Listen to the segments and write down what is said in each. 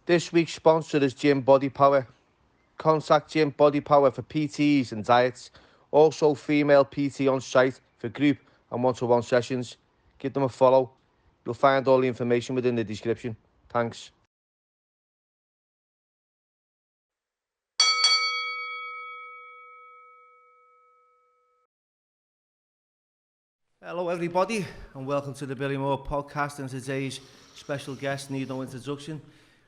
This week's sponsor is Gym Body Power. Contact Gym Body Power for PTs and diets. Also female PT on site for group and one-to-one sessions. Give them a follow. You'll find all the information within the description. Thanks. Hello everybody and welcome to the Billy Moore podcast, and today's special guest need no introduction.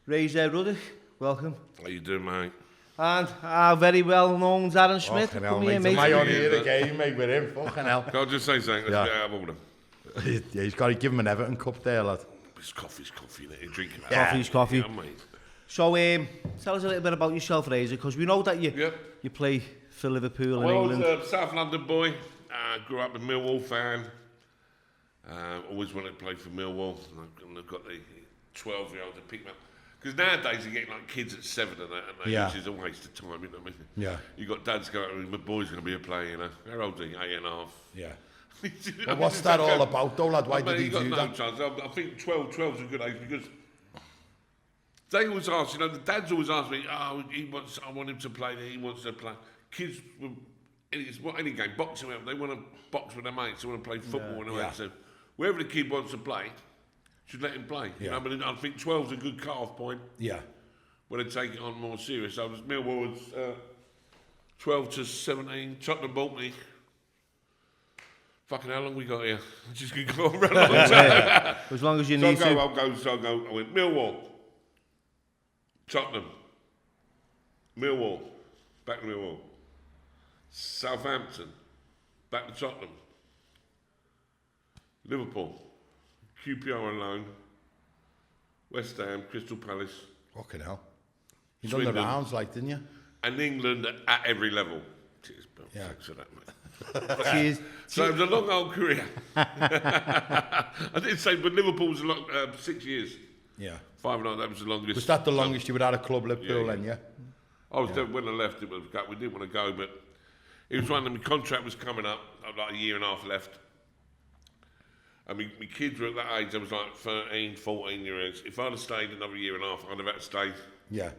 Ruddock, welcome. How you doing, mate? And our very well known Darren Smith. Fucking hell, mate. Am I on here again, mate, with him? Fucking hell. Can I just say something? Let's get out of order. Yeah, he's got to give him an Everton cup there, lad. It's coffee, you're drinking that. Coffee's coffee. Yeah, mate. So, tell us a little bit about yourself, Razor, because we know that you play for Liverpool in England. I was a South London boy. Grew up a Millwall fan. Always wanted to play for Millwall. And I've got the 12-year-old to pick me up. Because nowadays you get like kids at 7 and that, which is a waste of time, you know what I mean? Yeah. You got dads going, my boy's going to be a player, you know. How old are you? 8.5. Yeah. You know, But what's that all about, though, lad? Why did he do that? Chance. I think 12's a good age because they always ask, you know, the dads always ask me, I want him to play there, he wants to play. Kids, it's what any game, boxing, they want to box with their mates, they want to play football and all that. So wherever the kid wants to play, should let him play. You know, but I think 12's a good cut-off point. Yeah. When they take it on more serious. So Millwall was 12 to 17. Tottenham bought me. Fucking how long we got here? Just going to go around a long time. As long as you need to. I'll go. I went Millwall. Tottenham. Millwall. Back to Millwall. Southampton. Back to Tottenham. Liverpool. QPR on loan. West Ham. Crystal Palace. Fucking hell. You done the rounds, like, didn't you? And England at every level. Cheers, Bill. Yeah. Thanks for that, mate. Cheers. So it was a long old career. I did say, but Liverpool was a long, 6 years. Yeah. 5.5, that was the longest. Was that the longest you would have at a club, Liverpool, then, yeah? I was there when I left, we didn't want to go, but it was one of my contract was coming up, I had like a year and a half left. And my kids were at that age, I was like 13, 14 years old. If I'd have stayed another year and a half, I'd have had to stay. Yeah.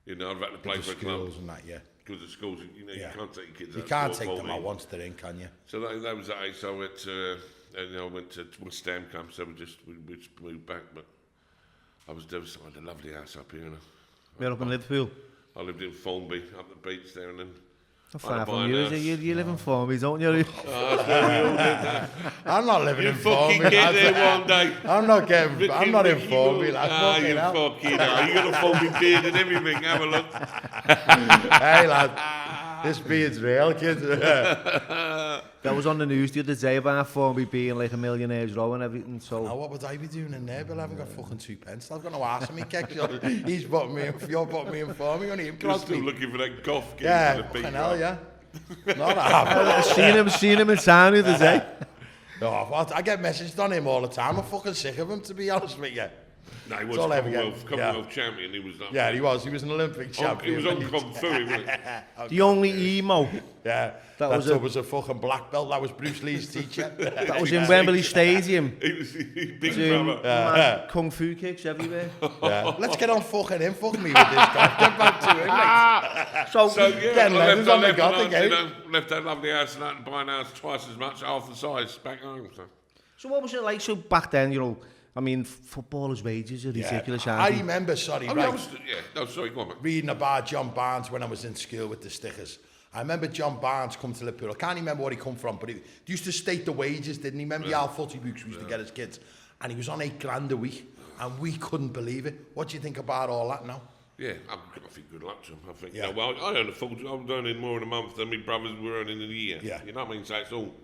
You know, I'd have had to play for a club. And that, yeah. Because of schools, you know, you can't take your kids out. You can't take them out once they're in, can you? So that was that age. So I went to West Ham camp, so we just moved back. But I was devastated. A lovely house up here. You know. We're up in Liverpool. I lived in Formby, up the beach there, and then. Not far from you, is it? You live in Formby, don't you? Oh, that's where we all live. I'm not living in Formby. You fucking get there one day. I'm not in Formby, lad. Ah, you fucking hell. You got a Formby beard and everything. Have a look. Hey, lad. This beard's real, kid. That was on the news the other day about Formby being like a millionaire's row and everything. So now what would I be doing in there, Bill? I haven't got fucking 2 pence. I've got no arse in me, keg. He's bought me in, you're bought me in Formby. Only him You're still looking for that goth kid. Yeah, fucking hell, yeah. Not half. seen him in town the other day. No, I get messages on him all the time. I'm fucking sick of him, to be honest with you. No, he was Commonwealth champion. He was. Yeah, he was. He was an Olympic champion. He was on Kung Fu, wasn't he? The only emo. Yeah, that was a fucking black belt. That was Bruce Lee's teacher. That was in Wembley Stadium. He was big brother. Man, kung fu kicks everywhere. Yeah. Let's get on fucking him. Fuck me with this guy. Get back to him, mate. So yeah, I left again. that lovely house and buy a house twice as much, half the size, back home. So what was it like? So back then, you know, I mean, footballers' wages are ridiculous. I remember, sorry, go on, mate. Reading about John Barnes when I was in school with the stickers. I remember John Barnes come to Liverpool. I can't remember where he come from, but he used to state the wages, didn't he? Remember the Al footy books we used to get as kids? And he was on £8,000 a week, and we couldn't believe it. What do you think about all that now? Yeah, I think good luck to him. I think, well, I earn I was earning more in a month than my brothers were earning in a year. Yeah. You know what I mean? So it's all,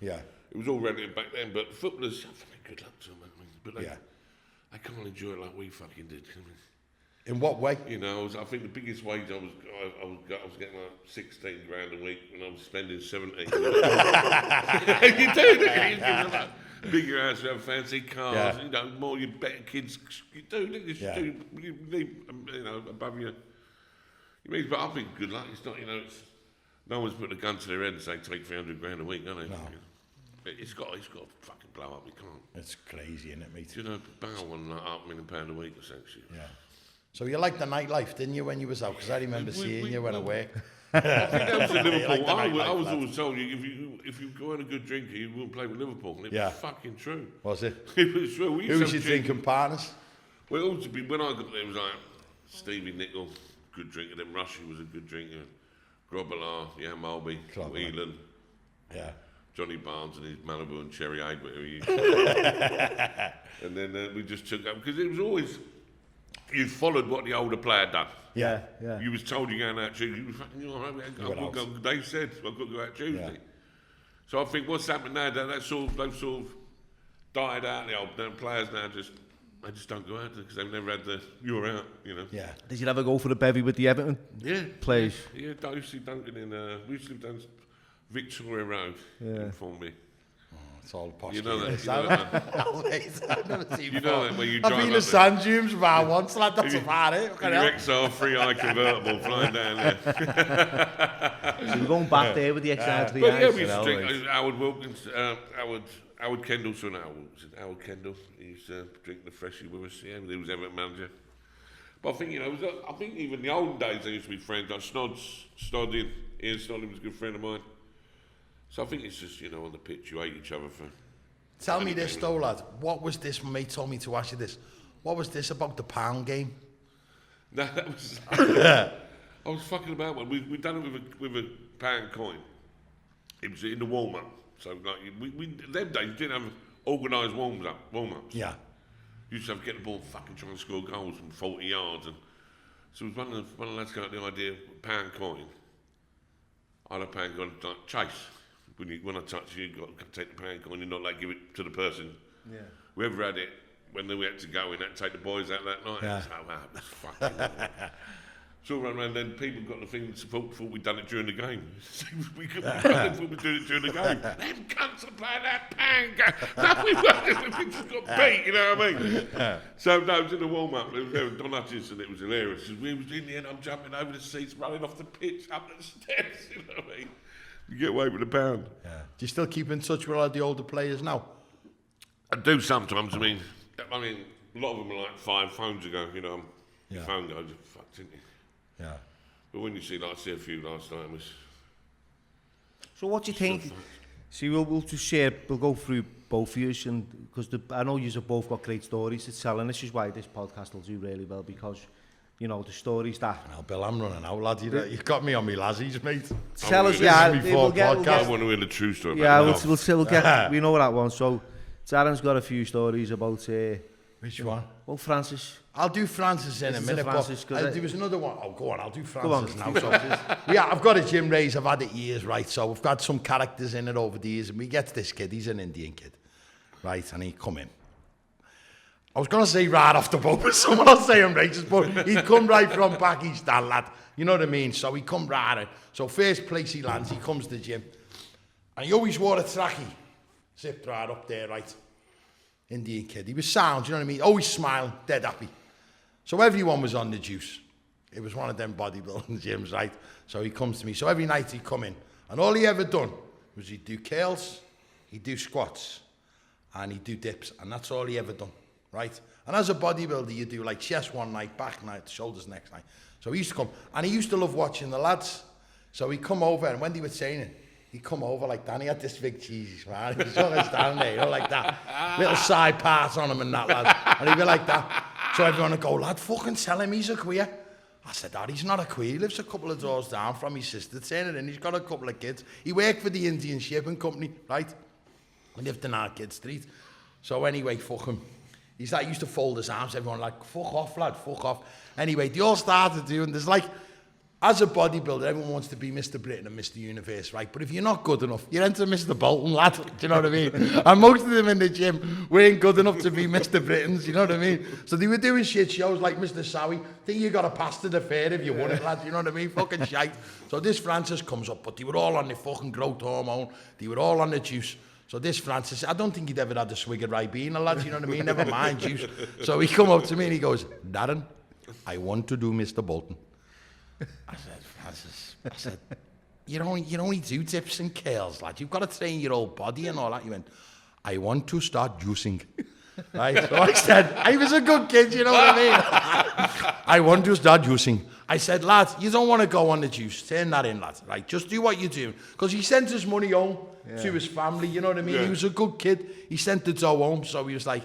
it was all relative back then, but footballers, I think good luck to them. But they can't enjoy it like we fucking did. In what way? You know, I think the biggest wage I was getting like 16 grand a week when I was spending 17. You do. Bigger house, have fancy cars, you know, more you better kids. You need, you know, above your means. But I think good luck. It's not, you know, it's no one's put a gun to their head and say take 300 grand a week, are they? No. It's got to fucking blow up. You can't. It's crazy, isn't it, mate? Do you know, Bale won like £500,000 a week essentially. Yeah. So you liked the nightlife, didn't you, when you was out? Because I remember seeing you when I worked. I think that was in Liverpool. Like I was always told if you weren't a good drinker, you wouldn't play with Liverpool. And it was fucking true. Was it? It was true. Who was your drinking partners? Well, it used to be, when I got there, it was like Stevie Nicol, good drinker. Then Rushy was a good drinker. Grobbelaar, Mulby, Whelan. Yeah. Johnny Barnes and his Malibu and Cherry Aid, whatever he used to And then we just took up, because it was always, you followed what the older player done. Yeah. You was told you're going out Tuesday. You was fucking, they said, I've got to go out Tuesday. Yeah. So I think what's happened now, they've sort of died out, the old players now they just don't go out because they've never had you're out, you know. Yeah. Did you ever go for the bevy with the Everton players? Yeah, I used to see Duncan we used to live down Victoria Road in Formby. It's all posh. You know that. I've never seen you know that when you drive I've been to Sand Dunes about once, lad. That's about it. Your XR3i convertible flying down there. So you're going back there with the XR3i. But yeah, we used to drink. Howard Wilkins, Howard Kendall, son Howard Kendall. He used to drink the freshie with us. Yeah, he was Everton manager. But I think I think even the old days they used to be friends. Like Ian Snodding was a good friend of mine. So I think it's just, on the pitch, you hate each other for... Tell me this though, lad. What was this? My mate told me to ask you this. What was this about the pound game? No, that was... I was fucking about one. We done it with a pound coin. It was in the warm-up. So, like, we them days didn't have organised warm-ups. Yeah. You used to have to get the ball and fucking try and score goals from 40 yards. And so it was one of the lads got the idea of pound coin. I had a pound coin, like, chase. When I touch you, you've got to take the pound coin and not give it to the person. Yeah. Whoever had it, when we had to go in, had to take the boys out that night. Yeah. So, wow, it was fucking... So run around, then people got the thing, thought we'd done it during the game. we thought we'd doing it during the game. Them cunts are playing that pound game. No, we just got beat, you know what I mean? So, no, it was in the warm-up. It was Don Hutchinson, it was hilarious. We was in the end, I'm jumping over the seats, running off the pitch, up the steps, you know what I mean? You get away with a pound. Yeah. Do you still keep in touch with all the older players now? I do sometimes. I mean, a lot of them are like 5 phones ago. Your phone goes, fuck, didn't you? Yeah. But when you see, like, I see a few last night, it was... So what do you think? See, we'll just share. We'll go through both of you, and because I know you've both got great stories to tell, and this is why this podcast will do really well, because the stories that... Well, Bill, I'm running out, lad. You've got me on me lassies, mate. Tell us, we'll get... I want to hear the true story. Yeah, we'll get... We know that one. So, Darren's got a few stories about... Which one? Well, Francis. I'll do Francis in a minute, Francis, but there was another one. Oh, go on, I'll do Francis now. So, I've got a gym raise, I've had it years, right? So we've got some characters in it over the years, and we get this kid, he's an Indian kid, right? And he come in. I was going to say right off the boat, but someone else say I'm racist, but he'd come right from Pakistan, lad. You know what I mean? So he come right in. So first place he lands, he comes to the gym, and he always wore a trackie. Zipped right up there, right? Indian kid. He was sound, you know what I mean? Always smiling, dead happy. So everyone was on the juice. It was one of them bodybuilding gyms, right? So he comes to me. So every night he'd come in. And all he ever done was he'd do curls, he'd do squats, and he'd do dips. And that's all he ever done, right? And as a bodybuilder, you do like chest one night, back night, shoulders next night. So he used to come. And he used to love watching the lads. So he'd come over, and when they were training, he'd come over like that, and he had this big cheese, man. He was always standing there, like that. Little side part on him and that, lad. And he'd be like that. So everyone would go, lad, fucking tell him he's a queer. I said, Dad, he's not a queer. He lives a couple of doors down from his sister training, and he's got a couple of kids. He worked for the Indian shipping company, right? He lived in Arcade Street. So anyway, fuck him. He's like, used to fold his arms. Everyone like, fuck off, lad, fuck off. Anyway, they all started doing this, like, as a bodybuilder, everyone wants to be Mr. Britain and Mr. Universe, right? But if you're not good enough, you're into Mr. Bolton, lad. Do you know what I mean? And most of them in the gym weren't good enough to be Mr. Britons, you know what I mean? So they were doing shit shows like Mr. Sowie. Think you got a pass to the fair if you won it, lad. You know what I mean? Fucking shite. So this Francis comes up, but they were all on the fucking growth hormone. They were all on the juice. So this Francis, I don't think he'd ever had a swig of Ribena, lad. You know what I mean? Never mind juice. So he come up to me and he goes, Darren, I want to do Mr. Bolton. I said, Francis, you only do dips and curls, lad. You've got to train your whole body and all that. He went, I want to start juicing. Right? So I said, I was a good kid, you know what I mean? I want to start juicing. I said, lad, you don't want to go on the juice. Turn that in, lad. Right? Just do what you're doing. Because he sent his money home to his family, you know what I mean? He was a good kid. He sent the dough home, so he was like,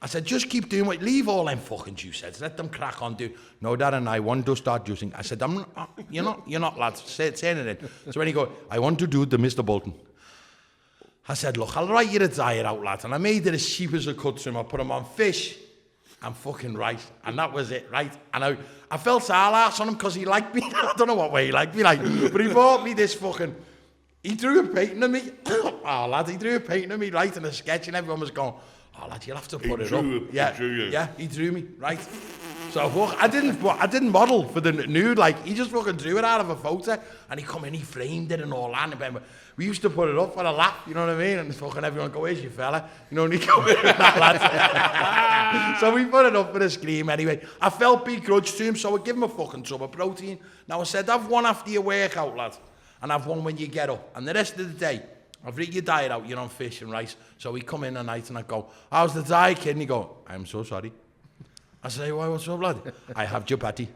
I said, just keep doing what, leave all them fucking juice heads. Let them crack on, do. No, Darren, I want to start juicing. I said, you're not, lads. Say it in. So when he go, I want to do the Mr. Bolton. I said, look, I'll write you a diet out, lad. And I made it as cheap as I could to him. I put him on fish and fucking rice. And that was it, right? And I felt sour ass on him because he liked me. I don't know what way he liked me, like. But he bought me this fucking... He drew a painting of me. Oh, lad, he drew a painting of me, right, in a sketch, and everyone was going, oh, lad, you'll have to put it up. Yeah, he drew me, right? So I didn't model for the nude, like, he just fucking drew it out of a photo, and he come in, he framed it and all that, and we used to put it up for a laugh, you know what I mean? And fucking everyone go, where's your fella? You know, and he go in that, lad. So we put it up for the scream anyway. I felt begrudged to him, so I give him a fucking tub of protein. Now I said, have one after your workout, lad, and have one when you get up. And the rest of the day, I've written your diet out, you're on fish and rice. So we come in at night and I go, how's the diet, kid? And he go, I'm so sorry. I say, why, what's up, lad? I have chapati.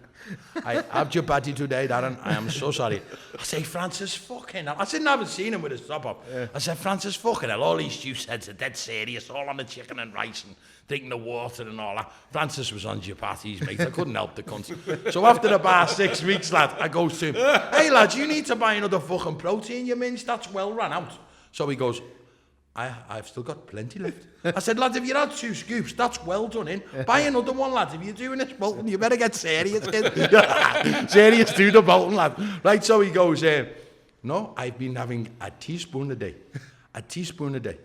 I have chapati today, Darren. I am so sorry. I say, Francis, fucking hell. I said, I haven't seen him with his top up. I said, Francis, fucking hell, all these juice heads are dead serious, all on the chicken and rice and drinking the water and all that. Francis was on chapatis, mate. I couldn't help the cunt. So after about 6 weeks, lad, I go to him, hey, lad, you need to buy another fucking protein, you mince, that's well run out. So he goes, I've still got plenty left. I said, lad, if you had 2 scoops, that's well done in. Buy another one, lad. If you're doing this Bolton, you better get serious, kid. Serious to the Bolton, lad. Right, so he goes, no, I've been having a teaspoon a day. A teaspoon a day.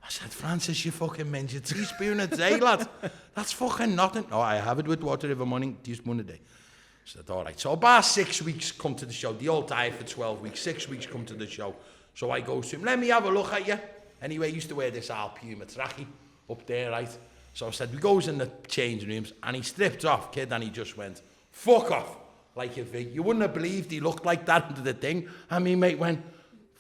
I said, Francis, you fucking men's a teaspoon a day, lad. That's fucking nothing. No, I have it with water every morning, teaspoon a day. I said, all right. So about 6 weeks come to the show. The old diet for 12 weeks. 6 weeks come to the show. So I go to him, let me have a look at you. Anyway, he used to wear this Puma trackie up there, right? So I said, we goes in the changing rooms, and he stripped off, kid, and he just went, fuck off, like a vig. You wouldn't have believed he looked like that under the thing. And me mate went,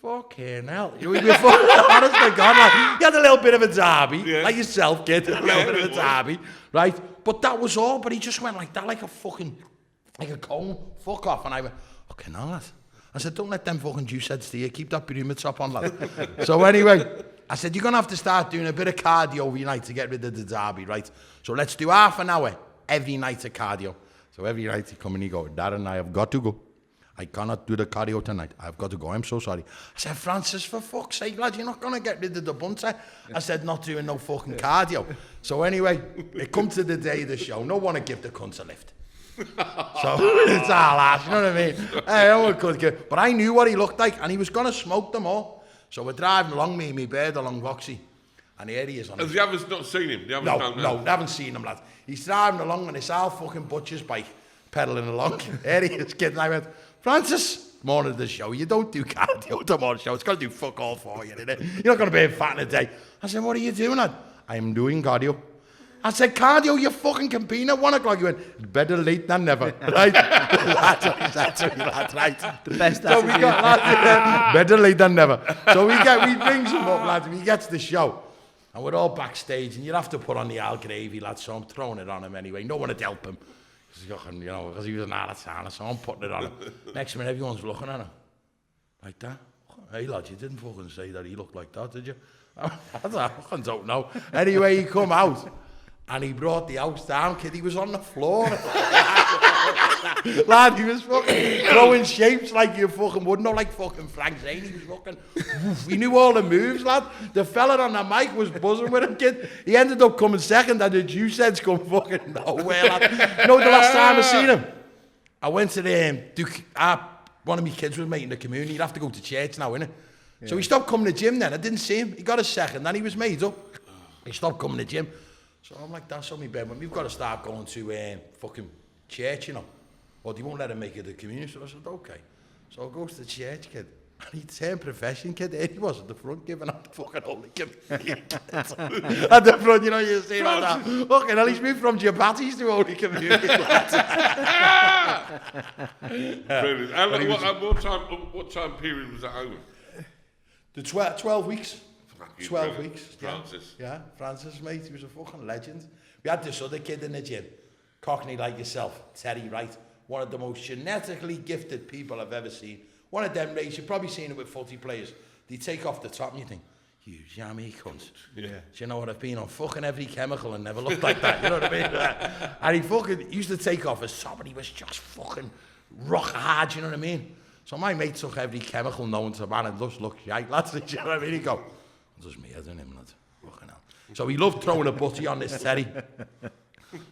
fucking hell. You honest to God, like, he had a little bit of a derby, like yourself, kid, a little bit of a derby, right? But that was all, but he just went like that, like a cone, fuck off. And I went, okay, now, lad. I said, don't let them fucking juice heads to you. Keep that pyramid top on, lad. So anyway, I said, you're going to have to start doing a bit of cardio every night to get rid of the derby, right? So let's do half an hour every night of cardio. So every night he come and he go, Darren, I have got to go. I cannot do the cardio tonight. I've got to go. I'm so sorry. I said, Francis, for fuck's sake, lad, you're not going to get rid of the bunter. I said, not doing no fucking cardio. So anyway, it come to the day of the show. No one to give the cunt a lift. So it's all ass, you know what I mean? Hey, I could get, but I knew what he looked like, and he was going to smoke them all. So we're driving along, me and my bird along Roxy, and here he is on Have you ever not seen him? No, haven't seen him, lad. He's driving along on this old fucking butcher's bike, pedalling along. Here he is, kid, and I went, Francis, morning of the show, you don't do cardio tomorrow show, it's going to do fuck all for you, innit? You're not going to be fat in a day. I said, what are you doing, lad? I'm doing cardio. I said, cardio, you fucking campaign at 1 o'clock. He went, better late than never. Right? That's what he said to me, lad, right? The best so we got, lad, better late than never. So we brings him up, lad, and he gets the show. And we're all backstage, and you'd have to put on the Al gravy, lad, so I'm throwing it on him anyway. No one would help him. Because he was an Alatana, so I'm putting it on him. Next minute, everyone's looking at him. Like that. Hey, lad, you didn't fucking say that he looked like that, did you? I fucking don't know. Anyway, he come out. And he brought the house down, kid. He was on the floor. Lad, he was fucking throwing shapes like you fucking wouldn't know, like fucking Frank Zane. He was fucking... He knew all the moves, lad. The fella on the mic was buzzing with him, kid. He ended up coming second, and the juice heads come fucking nowhere, lad. You know, the last time I seen him, I went to the... one of my kids was making the community. He'd have to go to church now, innit? Yeah. So he stopped coming to gym then. I didn't see him. He got a second, then he was made up. He stopped coming to gym. So I'm like, that's on me bed. We've got to start going to fucking church, you know. Or they won't let him make it the community. So I said, okay. So I goes to church, kid. And he turned profession, kid. There he was at the front giving out the fucking holy communion. At the front, you know, you see all that. Fucking hell, he's moved from chapatis to holy communion. Brilliant. And what time period was that over? The 12 weeks. Fucking 12 brilliant. weeks. Francis. Yeah, Francis, mate, he was a fucking legend. We had this other kid in the gym, Cockney like yourself, Terry Wright, one of the most genetically gifted people I've ever seen. One of them, you've probably seen it with footy players. They take off the top and you think, you jammy cunt. Yeah. Do you know what, I've been on fucking every chemical and never looked like that, you know what I mean? And he fucking used to take off his top and he was just fucking rock hard, you know what I mean? So my mate took every chemical known to man and just looked shite, lads, you know what I mean? He'd go, just me, isn't him, lad? Fucking hell. So he loved throwing a butty on this Terry.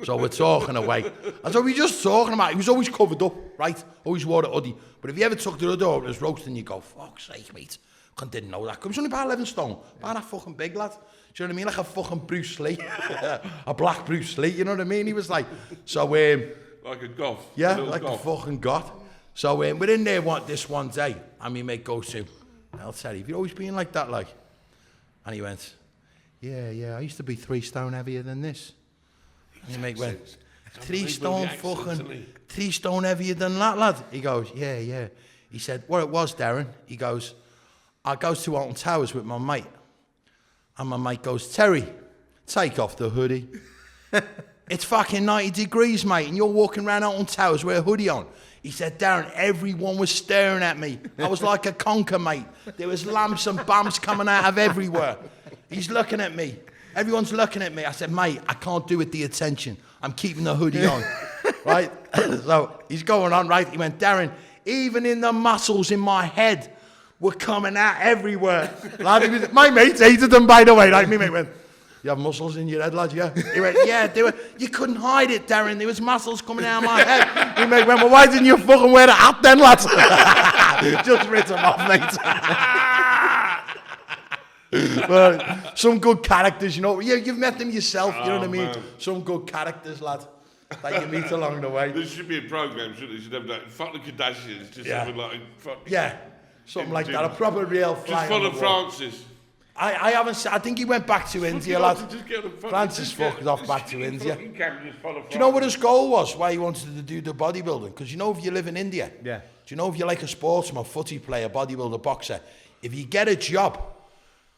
So we're talking away. And so we just talking about it. He was always covered up, right? Always wore a hoodie. But if you ever took the hoodie over, it was roasting, you go, fuck's sake, mate. I didn't know that. He was only about 11 stone. About that fucking big lad. Do you know what I mean? Like a fucking Bruce Lee. A black Bruce Lee, you know what I mean? He was like, so, like a goth. yeah, like a fucking god. So we're in there this one day, and my mate goes to, I'll tell you, have you always been like that, like? And he went, yeah, I used to be 3 stone heavier than this. And my mate went, 3 stone fucking, 3 stone heavier than that, lad? He goes, yeah. He said, what it was, Darren, he goes, I goes to Alton Towers with my mate. And my mate goes, Terry, take off the hoodie. It's fucking 90 degrees, mate, and you're walking around Alton Towers with a hoodie on. He said, Darren, everyone was staring at me. I was like a conker, mate. There was lamps and bumps coming out of everywhere. He's looking at me. Everyone's looking at me. I said, mate, I can't do with the attention. I'm keeping the hoodie on, right? So he's going on, right? He went, Darren, even in the muscles in my head were coming out everywhere. Lad, my mates hated them, by the way. Like, me mate went, you have muscles in your head, lad, yeah? He went, yeah, they were. You couldn't hide it, Darren. There was muscles coming out of my head. Me mate went, well, why didn't you fucking wear a hat then, lads? Just rid them off, mate. Well, some good characters, you know. You've met them yourself, you know what I mean? Man. Some good characters, lad, that you meet along the way. There should be a programme, shouldn't there? You should have that. Fuck the Kardashians, just having like... Something like that, a proper real fly. Just follow Francis. I haven't. I think he went back to India, lad. Francis fucked off back to India. Do you know what his goal was? Why he wanted to do the bodybuilding? Because you know, if you live in India, do you know if you're like a sportsman, footy player, bodybuilder, boxer, if you get a job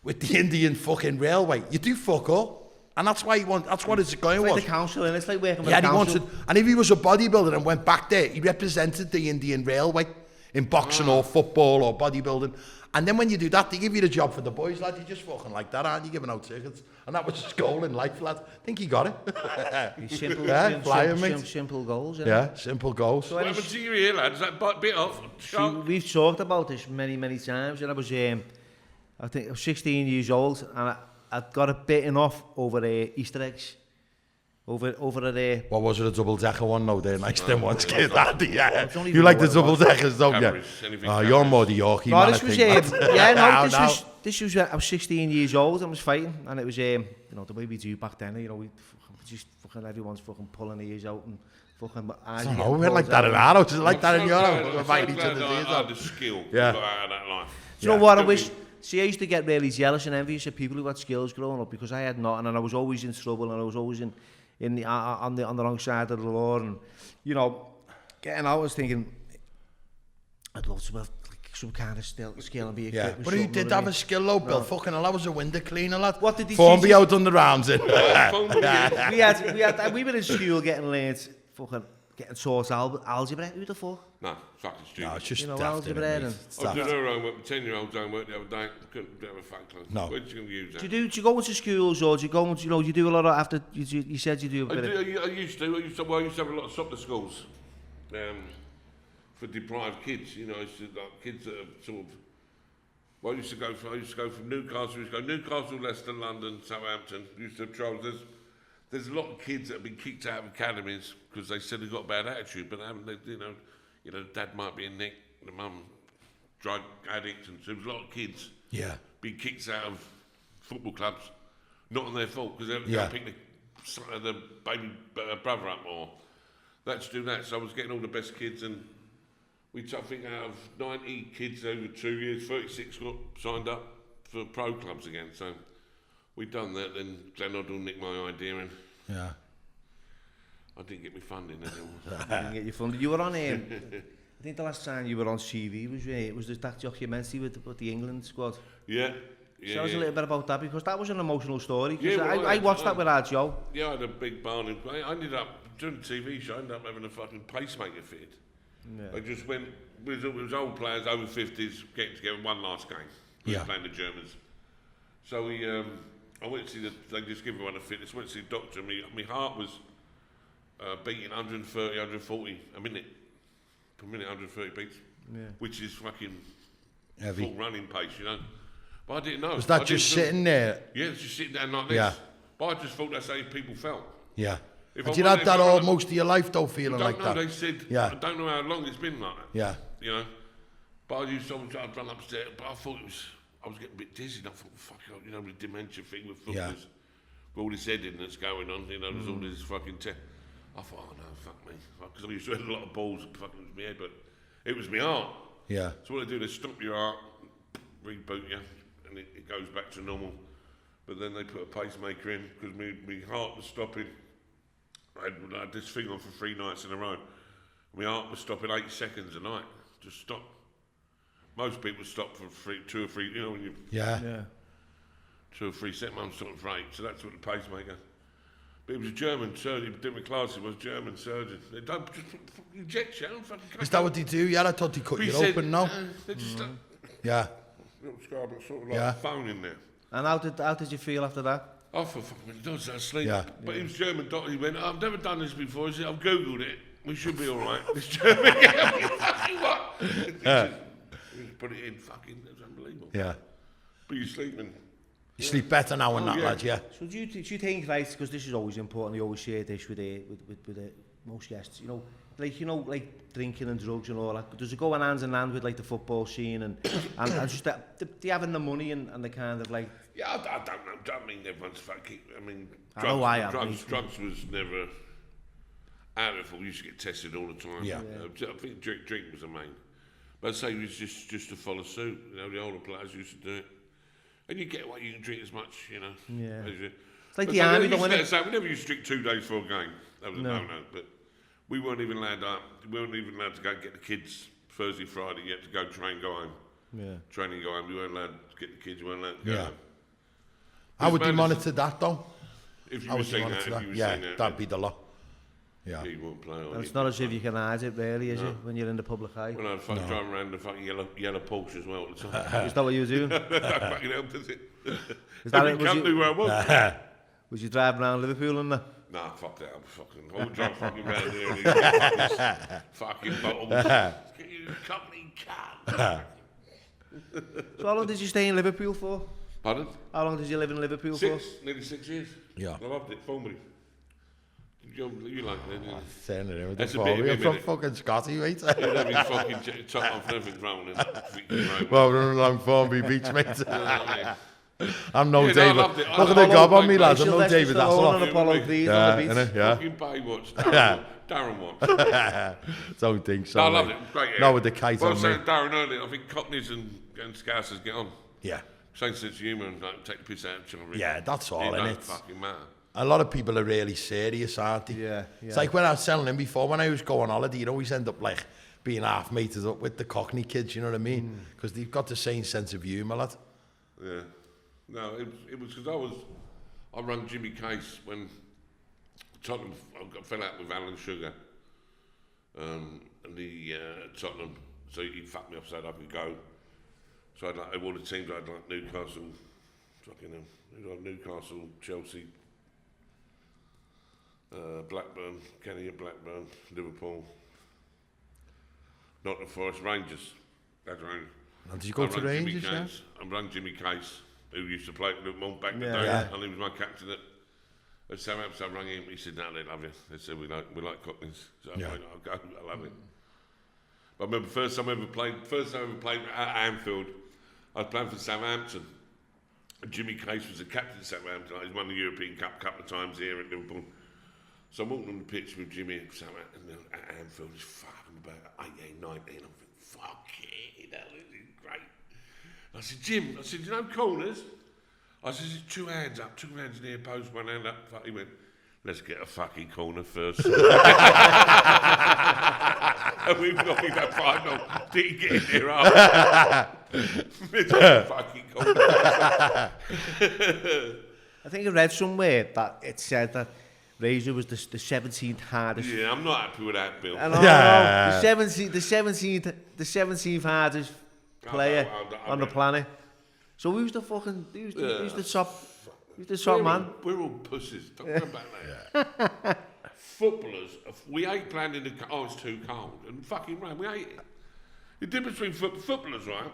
with the Indian fucking railway, you do fuck all. And that's why he want. That's what his going was. It's like the council, and it's like working with the council. He wanted. And if he was a bodybuilder and went back there, he represented the Indian railway in boxing or football or bodybuilding. And then when you do that, they give you the job for the boys, lad. You just fucking like that, aren't you? Giving out tickets. And that was his goal in life, lad. I think he got it. Simple goals, yeah, simple goals. So what happened to you here, lads? That bit off? We've talked about this many times. And I was, I think I was 16 years old, and I got it bitten off over Easter eggs. Over at what was it, a double-decker one? No, they're nice them ones, kid. You like the double-deckers, don't you? Oh, you're more the Yorkie, no, man, this was, this was I was 16 years old and I was fighting, and it was, you know, the way we do back then, you know, we just fucking, everyone's fucking pulling the ears out and fucking... No, we went like that in our house, like that in your house. We're fighting each other's ears out. The skill out of that life. Do you know what I wish? See, I used to get really jealous and envious of people who had skills growing up, because I had nothing, and I was always in trouble, and I was always on the wrong side of the law, and you know, getting out, I was thinking, I'd love to have like some kind of skill and be equipped. But he did have a skill, though, Bill. Fucking hell, I was a window cleaner, lad. What did he Formby out on the rounds in. we were in school getting taught algebra. Who the fuck? No, fucking stupid. No, it's just algebra. I was doing her homework, 10-year-old homework the other day. Couldn't have a fuck clue. No. Where'd you use that? Do you go into schools, or do you go into, you know, you do a lot of, after you said you do a bit I used to have a lot of supper schools for deprived kids. You know, it's like kids that are sort of. Well, I used to go from Newcastle. Newcastle, Leicester, London, Southampton. Used to have trials. There's a lot of kids that have been kicked out of academies because they said they've got a bad attitude, but haven't they? You know, dad might be a nick, the mum drug addict, and so there's a lot of kids being kicked out of football clubs, not on their fault, because they're going to pick the baby brother up, or let's do that. So I was getting all the best kids, and I think out of 90 kids over 2 years, 36 got signed up for pro clubs again. So we'd done that, then Glenn Oddle nicked my idea, and I didn't get me funding anymore. Didn't get you funded. You were on I think the last time you were on TV was that documentary with the England squad. Yeah, Tell us a little bit about that, because that was an emotional story. I watched that with our Joe. Yeah, I had a big barn. I ended up, during the TV show, I ended up having a fucking pacemaker fitted. I just went, it was old players, over 50s, getting together one last game. We were playing the Germans. So I went to see they just give everyone a fitness. Went to see the doctor. My heart was beating 130, 140 a minute. Per minute, 130 beats. Which is fucking heavy. Full running pace, you know. But I didn't know. Was that just sitting there? Yeah, it's just sitting down like this. But I just thought that's how people felt. Yeah. Did you have that all most of your life, though, feeling like that? They said, I don't know how long it's been like that. Yeah. You know? But I'd run upstairs, but I thought I was getting a bit dizzy. And I thought, fuck, you know, the dementia thing with footballers. With all this heading that's going on, you know, there's all this fucking... I thought, oh no, fuck me. Because I used to have a lot of balls fucking with my head, but it was my heart. Yeah. So what they do, they stop your heart, reboot you, and it goes back to normal. But then they put a pacemaker in, because my heart was stopping. I had this thing on for 3 nights in a row. My heart was stopping 8 seconds a night. Just stop. Most people stop for 2 or 3, you know, when you... Yeah. 2 or 3 seconds, I'm stopping for 8, so that's what the pacemaker. But it was a German surgeon, did my class, it was a German surgeon. They don't just inject you, don't fucking cut. Is that what they do? Yeah, I thought they cut you open now. They just yeah. Little scar, but sort of like a phone in there. And how did you feel after that? Oh, for fucking dogs, I sleep. Yeah. But he was German doctor. He went, I've never done this before. He said, I've Googled it. We should be all right. This German guy, fucking what? He just put it in, fucking, it was unbelievable. Yeah. But you're sleeping. You sleep better now and that, lad, yeah. So do you think, right, because this is always important, you always share this with most guests, you know, like drinking and drugs and all that, but does it go hand in hand with like the football scene and just that, they having the money and the kind of like... Yeah, I don't know. I mean, everyone's fucking... I mean, drugs was never out of it. We used to get tested all the time. Yeah. I think drink was the main. But I'd say it was just to follow suit. You know, the older players used to do it. And you get what you can drink as much, you know. Yeah. It's like the army, though, isn't it? We never used to drink 2 days for a game. That was a no-no. But we weren't even allowed to go and get the kids Thursday, Friday. You had to go train, go home. Yeah. Training, go home. We weren't allowed to get the kids. We weren't allowed to go home. How would you monitor that, though? If you were saying that, that'd be the law. Yeah. You won't play on. It's not as if you can hide it, really, is it? When you're in the public eye. Well, I'd fucking drive around the fucking yellow Porsche as well at the time. Is that what you were doing? That fucking helped, does it? Is that it? Can't do where I was. Was you driving around Liverpool and that? Nah, fuck that. I wouldn't drive fucking around here and fucking bottles. Get you a company car. So how long did you stay in Liverpool for? Pardon? How long did you live in Liverpool for? Nearly 6 years. Yeah. I loved it. Phone me. You like that, didn't you? Saying it with the phone. You're from fucking Scotty, mate. Yeah, that'd be fucking top off everything wrong. Well, we're along Formby Beach, mate. I'm no David. Look at the gob on me, lads. I'm no David Hasselhoff. Apollo Creed on the beach. Fucking Baywatch. Darren watched. Don't think so. I loved it. Great. No, with the kite on me. I was saying Darren earlier, I think Cockneys and Scousers get on. Yeah. Same sense of humour and take the piss out of each other. Yeah, that's all, innit? It don't fucking matter. A lot of people are really serious, aren't they? Yeah. It's like when I was telling him before, when I was going on holiday, you'd always end up like being half mated up with the Cockney kids, you know what I mean? Because they've got the same sense of humour, lad. Yeah. No, it was because I run Jimmy Case when Tottenham, I fell out with Alan Sugar. And the Tottenham, so he fucked me upside up and go. So I'd like all the teams, I'd like Newcastle, Newcastle, Chelsea, Blackburn, Blackburn, Liverpool, Nottingham Forest, Rangers. That's right. And did you go to Rangers? Yeah. I run Jimmy Case, who used to play at Liverpool back in the day, and he was my captain at Southampton. I rang him. He said, "No, they love you." They said, "We like Cockneys." So I went, "I'll go. I love it." But I remember first time I ever played at Anfield. I was playing for Southampton. Jimmy Case was the captain of Southampton. He's won the European Cup a couple of times here at Liverpool. So I'm walking on the pitch with Jimmy at Southampton at Anfield. He's fucking about 18, 19. I'm thinking, fuck it, this is great. And I said, Jim, you know corners? I said, 2 hands up, 2 hands near post, 1 hand up. He went, let's get a fucking corner first. And we've knocked that 5-0. Didn't get in there after. Fucking cold. I think I read somewhere that it said that Razor was the 17th hardest. Yeah, I'm not happy with that, Bill. I know, the 17th hardest player on the planet. So who's the top man? We're all pussies. Don't worry about that. Footballers, we hate playing in the it's too cold. And fucking rain, we hate it. The difference between footballers, right?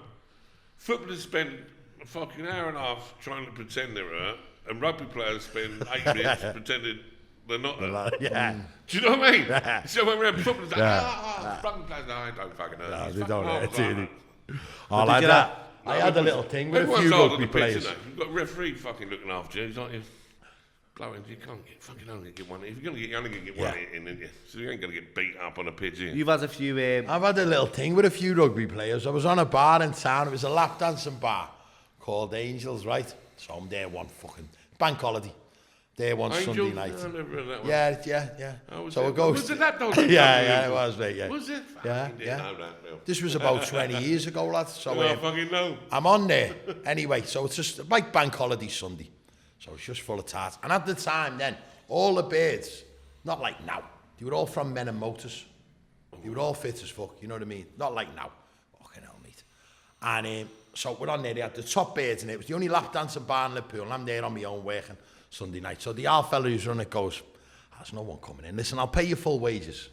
Footballers spend a fucking hour and a half trying to pretend they're hurt, and rugby players spend 8 minutes pretending they're not hurt. Yeah. Do you know what I mean? So when we're having footballers, rugby players, no, I don't fucking hurt. No, they don't hurt, do they? I like that. I had a little thing with a few rugby players. You've got a referee fucking looking after you, aren't you? Blowing, you can't get fucking only get one. If you're gonna get, you're only gonna get one in, then you. So you ain't gonna get beat up on a pitch. You've had a few. I've had a little thing with a few rugby players. I was on a bar in town. It was a lap dancing bar called Angels, right? So I'm there one fucking bank holiday. There one Angels? Sunday night. I never heard that one. Yeah. So it goes. Was it that dog? Yeah, it was, mate. Yeah. Was it? Yeah. Know that, Bill. This was about 20 years ago, lad. So I fucking know. I'm on there. Anyway, so it's just like bank holiday Sunday. So it's just full of tarts. And at the time then, all the birds, not like now, they were all from Men and Motors. They were all fit as fuck, you know what I mean? Not like now. Fucking hell, mate. And so we're on there, they had the top birds, and it was the only lap dancing bar in Liverpool, and I'm there on my own working Sunday night. So the old fella who's running it goes, there's no one coming in. Listen, I'll pay you full wages.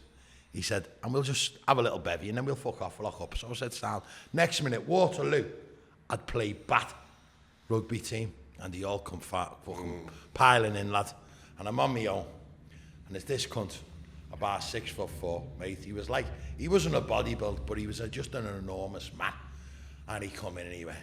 He said, and we'll just have a little bevy, and then we'll fuck off, we'll lock up. So I said, sound. Next minute, Waterloo, I'd play bat rugby team. And they all come fucking piling in, lad. And I'm on my own. And there's this cunt, about 6'4", mate. He was like, he wasn't a bodybuilder, but he was just an enormous man. And he come in anyway.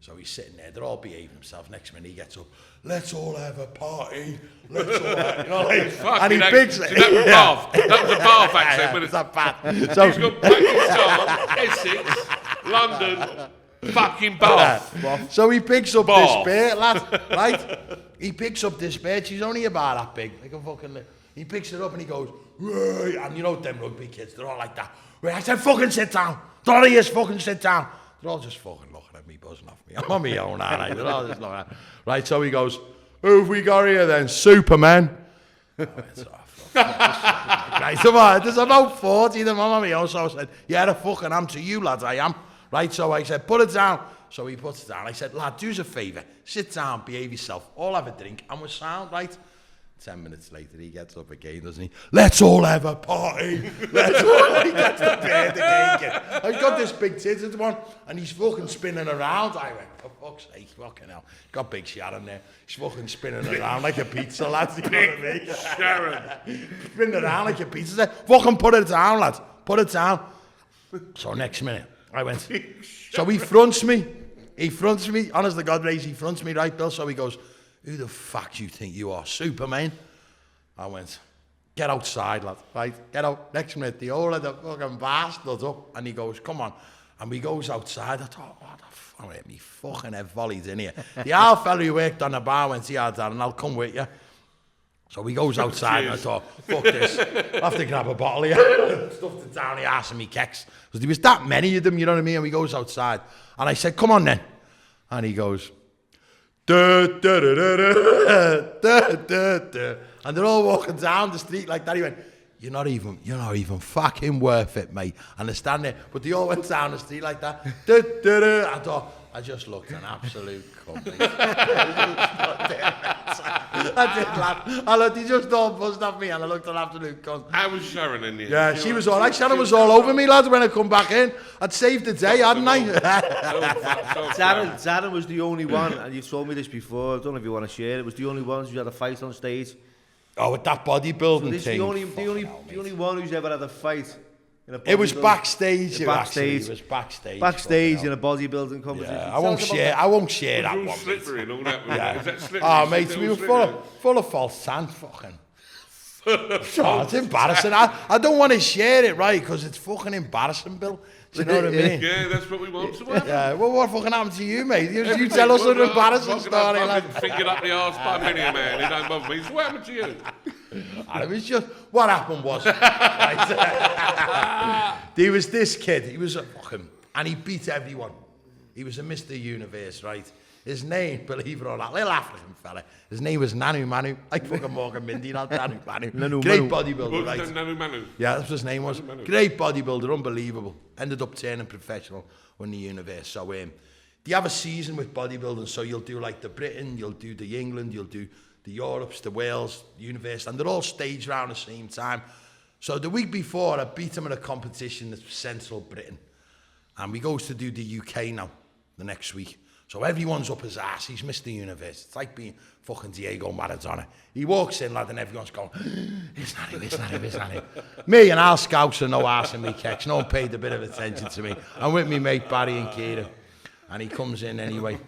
So he's sitting there, they're all behaving themselves. Next minute he gets up, let's all have a party. Let's all have, you know, like, and he picks it. That was Bath. That was a Bath accent, but it's not bad. So he's got Pakistan, Essex, London, fucking Bath. So he picks up this bear, lad, right? He picks up this bear. She's only about that big. Like a fucking. He picks it up and he goes, right. And you know them rugby kids, they're all like that. Right, I said, fucking sit down. All of you fucking sit down. They're all just fucking looking at me, buzzing off me. I'm on my own, aren't I? They're all just looking at me. Right, so he goes, who have we got here then? Superman. I went, oh, fuck. Right, come on, there's about 40 of them on my own. So I said, yeah, the fucking am to you, lads, I am. Right, so I said, put it down. So he puts it down. I said, lad, do us a favour. Sit down, behave yourself. All have a drink, and we're sound, right? 10 minutes later, he gets up again, doesn't he? Let's all have a party. Let's all. He gets the beard again. I've got this big titted one, and he's fucking spinning around. I went, for fuck's sake, fucking hell. Got Big Sharon there. He's fucking spinning around like a pizza, lads. You know what I mean? Sharon. Spinning around like a pizza. Said, fucking put it down, lads. Put it down. So next minute, I went. So he fronts me. Honest to God, Race, he fronts me, right, Bill? So he goes, who the fuck do you think you are, Superman? I went, get outside, lad, right? Get out. Next minute, the whole of the fucking bar stood up, and he goes, come on. And we goes outside. I thought, what the fuck, me fucking head volleyed in here. The old fella who worked on the bar went, yeah, Darren, I'll come with you. So he goes outside, and I thought, fuck this. I'll have to grab a bottle here. Stuffed it down the arse of me kecks. Because there was that many of them, you know what I mean? And we goes outside. And I said, come on then. And he goes, da, da, da, da, da, da, da, da. And they're all walking down the street like that. He went, you're not even fucking worth it, mate. And they stand there, but they all went down the street like that. Da, da, da. I thought, I just looked an absolute cunt. I did laugh. I looked, he just all buzzed at me, and I looked an absolute cunt. How was Sharon in there? Yeah, she was all right. Sharon was all over me, lads, when I come back in. I'd saved the day, hadn't I? Darren was the only one, and you've told me this before, I don't know if you want to share it, was the only one who's had a fight on stage. Oh, with that bodybuilding thing. The only one who's ever had a fight. It was backstage. Backstage. It was backstage. Backstage in a bodybuilding competition. Yeah, I won't share that one. Slippery and all that. Yeah. Is that slippery? Oh, mate, we were full of false sand, fucking. Oh, it's embarrassing. I don't want to share it, right? Because it's fucking embarrassing, Bill. Do you know what I mean? Yeah, that's what we want to happen. Yeah, well, what fucking happened to you, mate? You tell us an embarrassing story. I've been fingered up the arse by many a man. It don't bother me. So what happened to you? And it was just, what happened was, right, there was this kid, he was a fucking, and he beat everyone. He was a Mr. Universe, right? His name, believe it or not, little African fella. His name was Nanu Manu. Like fucking Morgan Mindy, not Nanu Manu. Great bodybuilder, right? Nanu Manu. Yeah, that's what his name was. Great bodybuilder, unbelievable. Ended up turning professional in the universe. So, do you have a season with bodybuilding? So you'll do like the Britain, you'll do the England, you'll do the Europes, the Wales, the universe, and they're all staged around the same time. So the week before, I beat him in a competition that's Central Britain. And we goes to do the UK now, the next week. So everyone's up his ass. He's Mr. Universe. It's like being fucking Diego Maradona. He walks in, lad, and everyone's going, it's not him, it's not him, it's not him. Me and Al Scouts are no arse in me catch. No one paid a bit of attention to me. I'm with me mate Barry and Kieran. And he comes in anyway.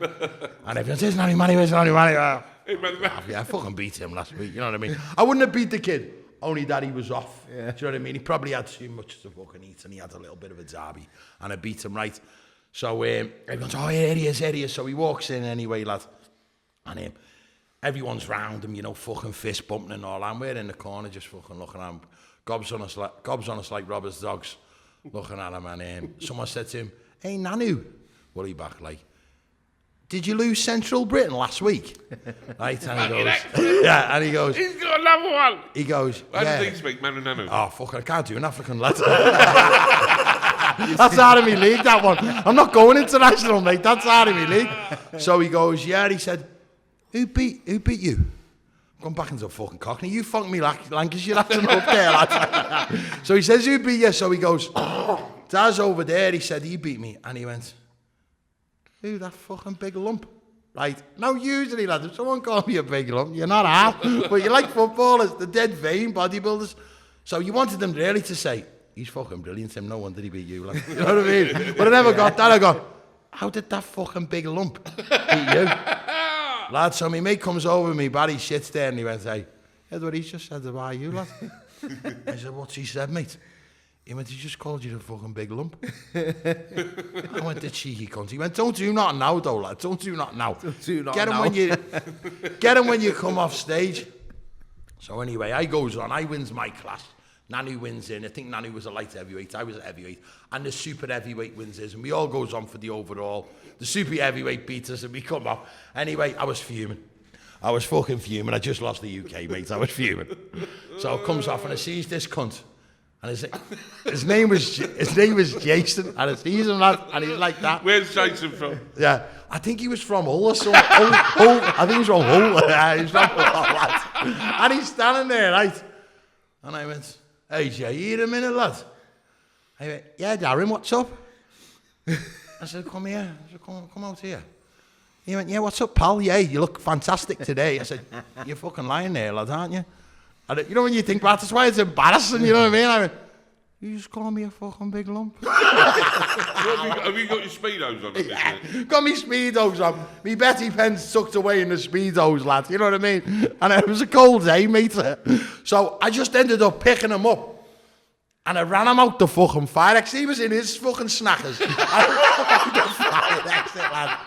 And everyone says, it's not him, it's not him, yeah, I fucking beat him last week, you know what I mean? I wouldn't have beat the kid, only that he was off. Yeah. Do you know what I mean? He probably had too much to fucking eat and he had a little bit of a derby. And I beat him right. So everyone's, oh, here he is. So he walks in anyway, lad. And everyone's round him, you know, fucking fist bumping and all. And we're in the corner just fucking looking at him. Gobs on us like Robert's dogs, looking at him. And someone said to him, hey, Nanu. What are you back like? Did you lose Central Britain last week? Right, and he goes, yeah, and he goes, he's got another one. He goes, how yeah. does he speak, Manu Nanu? Oh, fuck, I can't do an African lad. That's out of me league, that one. I'm not going international, mate. That's out of me league. So he goes, yeah. He said, who beat you? I'm going back into a fucking cockney. You fucked me, Lancashire accent up there, lad. So he says, who beat you? So he goes, Daz over there. He said, he beat me. And he went, who, that fucking big lump? Right. Now, usually, lad, if someone calls me a big lump, you're not half. But you're like footballers, the dead vain bodybuilders. So you wanted them really to say, he's fucking brilliant, Tim. No wonder he beat you. Like, you know what I mean? But I never got that. I go, how did that fucking big lump beat you? Lad, so my mate comes over me, Barry sits there, and he went, hey, heard what he just said about you, lad? I said, what's he said, mate? He went, he just called you the fucking big lump. I went, the cheeky cunt. He went, don't do nothing now, though, lad. Don't do nothing now. Get him when you come off stage. So anyway, I goes on. I wins my class. Nanu wins in. I think Nanu was a light heavyweight. I was a heavyweight. And the super heavyweight wins his. And we all goes on for the overall. The super heavyweight beats us and we come off. Anyway, I was fuming. I was fucking fuming. I just lost the UK, mate. I was fuming. So it comes off and I sees this cunt. And his name was Jason. And I sees him, lad, and he's like that. Where's Jason from? Yeah. I think he was from Hull or something. Hull. I think he was from Hull. Yeah, he's from Hull, lad. And he's standing there, right? And I went, hey, Jay, you here a minute, lad? I went, yeah, Darren, what's up? I said, come here. I said, come out here. He went, yeah, what's up, pal? Yeah, you look fantastic today. I said, you're fucking lying there, lad, aren't you? And you know when you think about it, that's why it's embarrassing, you know what I mean? I went, you just call me a fucking big lump. Have you got your Speedos on? Yeah, got me Speedos on. Me Betty Pence tucked away in the Speedos, lad. You know what I mean? And it was a cold day, mate. So I just ended up picking him up. And I ran him out the fucking fire exit. He was in his fucking snackers. I ran him out the fire exit, lad.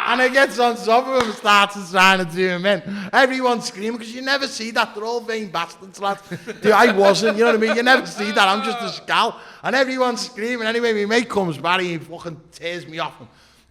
And he gets on top of him and starts trying to do him in. Everyone's screaming because you never see that. They're all vain bastards, lad. Dude, I wasn't, you know what I mean? You never see that. I'm just a scout. And everyone's screaming. Anyway, my mate comes, Barry, and he fucking tears me off.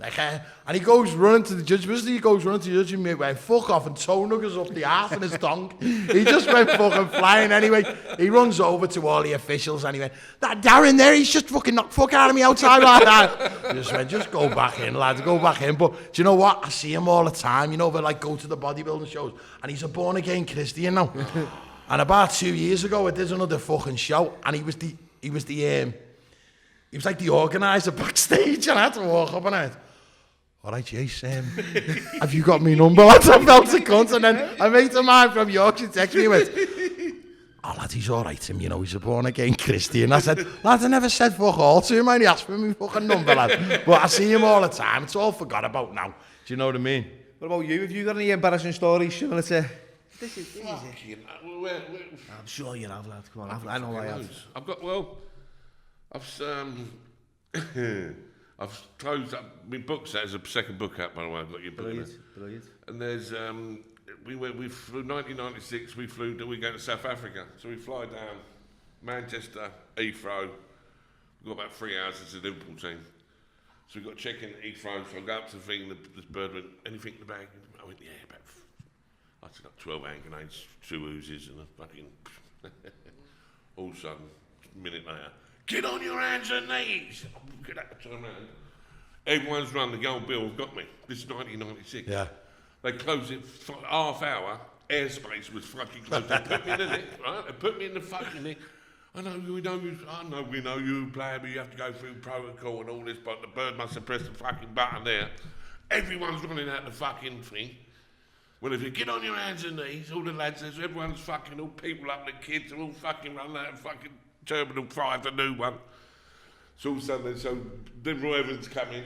And he goes running to the judge. He goes running to the judge and me went, fuck off, and toe nuggers up the arse in his tongue. He just went fucking flying anyway. He runs over to all the officials and he went, that Darren there, he's just fucking knocked fuck out of me outside like that. He just went, just go back in, lads, go back in. But do you know what? I see him all the time. You know, they like go to the bodybuilding shows and he's a born again Christian now. And about 2 years ago, I did another fucking show and he was like the organizer backstage and I had to walk up and I went, all right, Jace, have you got me number? Lads, I felt a cunt. And then a mate of mine from Yorkshire texted me and went, oh, lad, he's all right, Tim. You know, he's a born-again Christian. I said, lad, I never said fuck all to him. And he asked for me fucking number, lad. But I see him all the time. It's all forgot about now. Do you know what I mean? What about you? Have you got any embarrassing stories similar to... This is it. I'm sure you have, lad. Come on, I know I have. I've got, I've closed up my book set as a second book out, by the way. I've got your book. Brilliant. And there's we flew 1996. We go to South Africa, so we fly down Manchester, Heathrow. We've got about 3 hours to the Liverpool team. So we got to check in at Heathrow. So I go up to the thing, and this bird went, anything in the bag? I went, yeah, about. I took up 12 hand grenades, 2 Uzis, and a fucking. All of a sudden, a minute later, get on your hands and knees. Get up, turn around. Everyone's run. The gold bill have got me. This is 1996. Yeah. They closed it for half hour. Airspace was fucking closed. They put me in the nick, right? They put me in the fucking nick. I know we know you play, but you have to go through protocol and all this. But the bird must have pressed the fucking button there. Everyone's running out the fucking thing. Well, if you get on your hands and knees, all the lads, everyone's fucking, all people up, the kids are all fucking running out of fucking Terminal 5, the new one. So all of a sudden, then Roy Evans come in.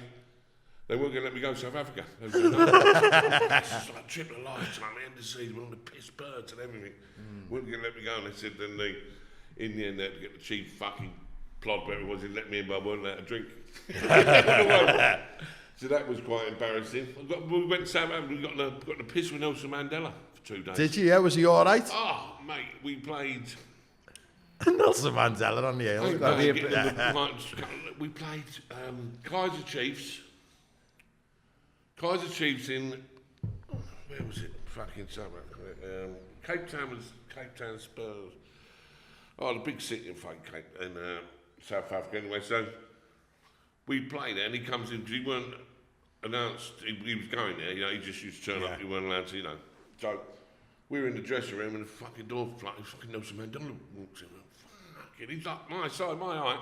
They weren't going to let me go to South Africa. They were no. This is like a trip of a lifetime, end of season, with all the piss birds and everything. Weren't going to let me go, and they said then in the end they had to get the chief fucking plod, whatever it was, he let me in, but I wasn't allowed to drink. So that was quite embarrassing. We went to South Africa, we got the piss with Nelson Mandela for 2 days. Did you? Yeah, was he all right? Oh, mate, we played... Nelson Mandela on the hill. We played Kaiser Chiefs. Kaiser Chiefs in... Where was it? Fucking South Africa. Cape Town Spurs. Oh, the big city in South Africa. Anyway, so... We played there, and he comes in, he weren't announced, he was going there, he just used to turn up, he weren't allowed to, So, we were in the dressing room, and the fucking door flies, fucking Nelson Mandela walks in, fucking, he's like my side, my height.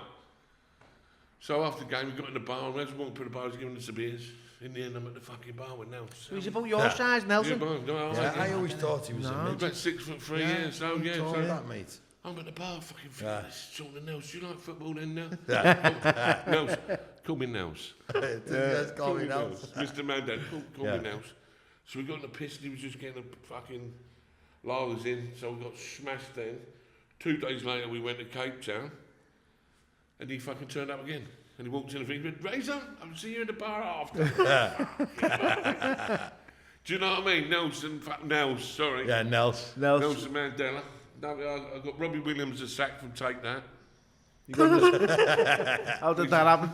So, after the game, we got in the bar, and as we walked through the bar, he was giving us the beers. In the end, I'm at the fucking bar with Nelson. So he's about your size, Nelson? I always thought he was a midget. About 6'3", yeah, so, yeah. So that, mate. I'm at the bar, fucking talking to Nels. Do you like football then, Nels? Nels. Call me Nels. Call me Nels. Mr. Mandel, call me Nels. So we got in the piss and he was just getting the fucking lathers in, so we got smashed then. 2 days later we went to Cape Town and he fucking turned up again. And he walked in and he went, Razor, I'll see you in the bar after. Do you know what I mean? Nelson Mandela. No, I got Robbie Williams a sack from Take That. How did that happen?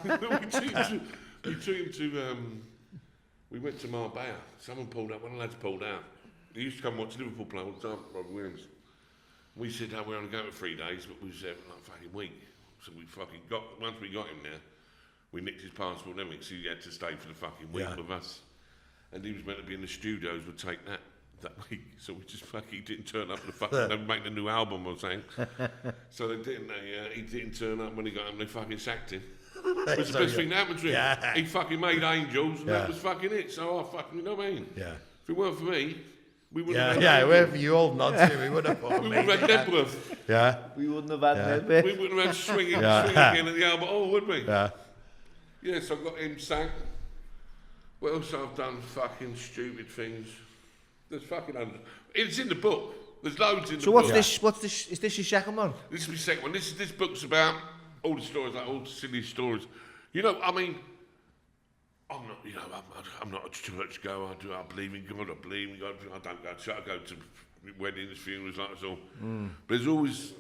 We went to Marbella. Someone pulled out, one of the lads pulled out. He used to come watch Liverpool play all the time, Robbie Williams. We said, we're only going for 3 days, but we was there for like a fucking week. So we fucking once we got him there, we nicked his passport and everything, so he had to stay for the fucking week with us. And he was meant to be in the studios with Take That week, so we just fucking didn't turn up. They were making a new album or something, so they didn't. He didn't turn up when he got him. They fucking sacked him. It was the best thing that happened to him. Yeah. He fucking made Angels, and that was fucking it. So I fucking, you know what I mean? Yeah. If it weren't for me, we wouldn't. Have had wherever you holding on to, we would have. We would have had Nebworth. Yeah. We wouldn't have had Nebworth. We wouldn't have had swinging again at the Albert Hall, would we? Yeah. Yeah. So I got him sacked. What else I've done? Fucking stupid things. There's fucking hundreds. It's in the book. There's loads in the book. So what's this? Is this your second one? This is my second one. This book's about all the stories, like all the silly stories. You know, I mean, I'm not a church goer. I believe in God. I believe in God. I don't go to church. I go to weddings, funerals, like that all. But there's always,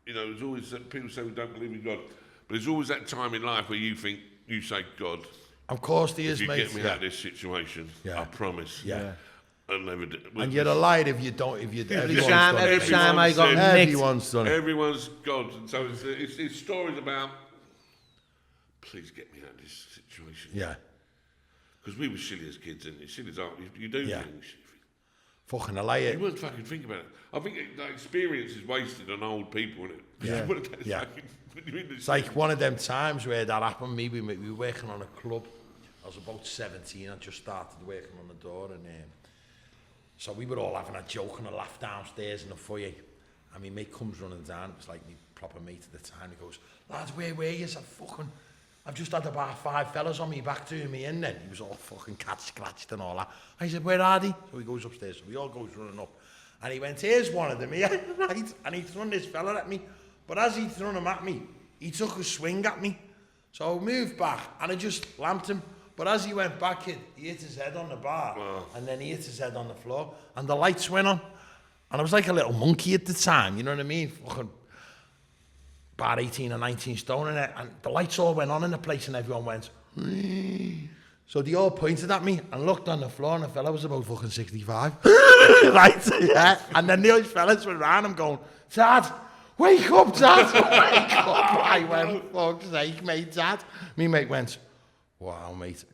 there's always people say we don't believe in God. But there's always that time in life where you say, God. Of course there is, mate. If you get me out of this situation, I promise. Yeah. I'll never do. And you're a liar if you don't. Every time I got nicked. Everyone's done it. Everyone's God. And so it's stories about, please get me out of this situation. Yeah. Because we were silly as kids, and silly as you do things. Fucking a liar. You wouldn't fucking think about it. I think the experience is wasted on old people, isn't it? Yeah. It's like one of them times where that happened. We were working on a club. I was about 17. I just started working on the door, and so we were all having a joke and a laugh downstairs in the foyer. And my mate comes running down. It was like my proper mate at the time. He goes, lads, where were you? I've just had about 5 fellas on me back doing me in then. He was all fucking scratched and all that. I said, where are they? So he goes upstairs. So we all goes running up. And he went, here's one of them here. Right? And he threw this fella at me. But as he threw him at me, he took a swing at me. So I moved back and I just lamped him. But as he went back in, he hit his head on the bar, and then he hit his head on the floor, and the lights went on. And I was like a little monkey at the time, you know what I mean? Fucking about 18 or 19 stone in it, and the lights all went on in the place, and everyone went, So they all pointed at me and looked on the floor, and the fella was about fucking 65. Right, yeah. And then the other fellas were around him going, Dad, wake up, Dad, wake up. I went, fuck's sake, mate, Dad. Me mate went, wow, mate.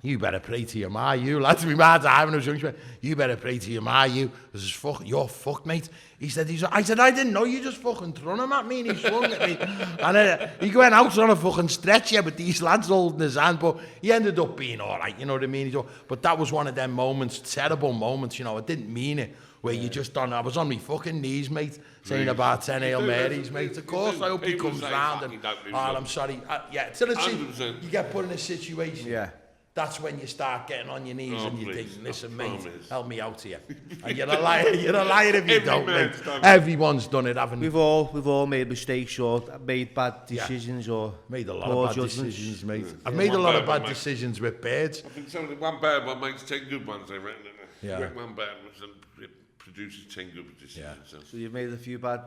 You better pray to your ma, you. Lads, me ma died when I was young. She went, you better pray to your ma, you. This is you're fucked, mate. He said, I said, I didn't know, you just fucking thrown him at me, and he swung at me. And he went out on a fucking stretcher with these lads holding his hand, but he ended up being all right, you know what I mean? But that was one of them moments, terrible moments, you know, I didn't mean it, where you just done, I was on my fucking knees, mate, saying about 10 Hail Marys, mate. Of course, I hope he comes round and, I'm sorry. Yeah, till you get put in a situation. Yeah. That's when you start getting on your knees and you think, listen, mate, help me out here. And you're a liar. You're a liar if you don't, mate. Everyone's done it, haven't we? We've all made mistakes or made bad decisions or made a lot of bad decisions, mate. I've made a lot of bad decisions with birds. I think some of the one bad one makes 10 good ones, I reckon. Yeah. One bad one produces 10 good decisions. Yeah. So you've made a few bad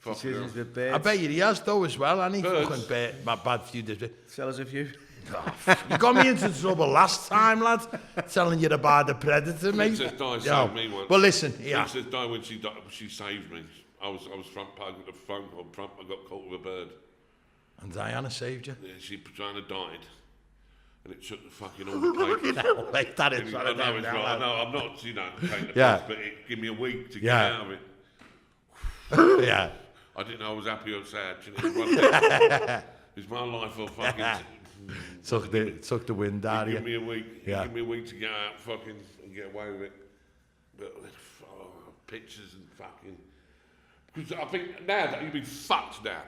decisions with birds. I bet you he has though as well, hasn't he? Fucking bad few decisions. Tell us a few. Oh, you got me into trouble last time, lad. Telling you about the predator, mate. Princess Di saved me once. Well, listen, yeah. Princess Di, when she died, she saved me. I was front pug at the front. I got caught with a bird. And Diana saved you. Yeah, Diana died, and it took the fucking all the pain. No, mate, that is. I know it's right. I know I'm not, paying the price, but it gave me a week to get out of it. Yeah. I didn't know I was happy or sad. It was my life or fucking. Took the wind out of you. Give me a week. Yeah. Give me a week to get out, fucking, and get away with it. But pictures and fucking. Because I think now that you've been fucked now.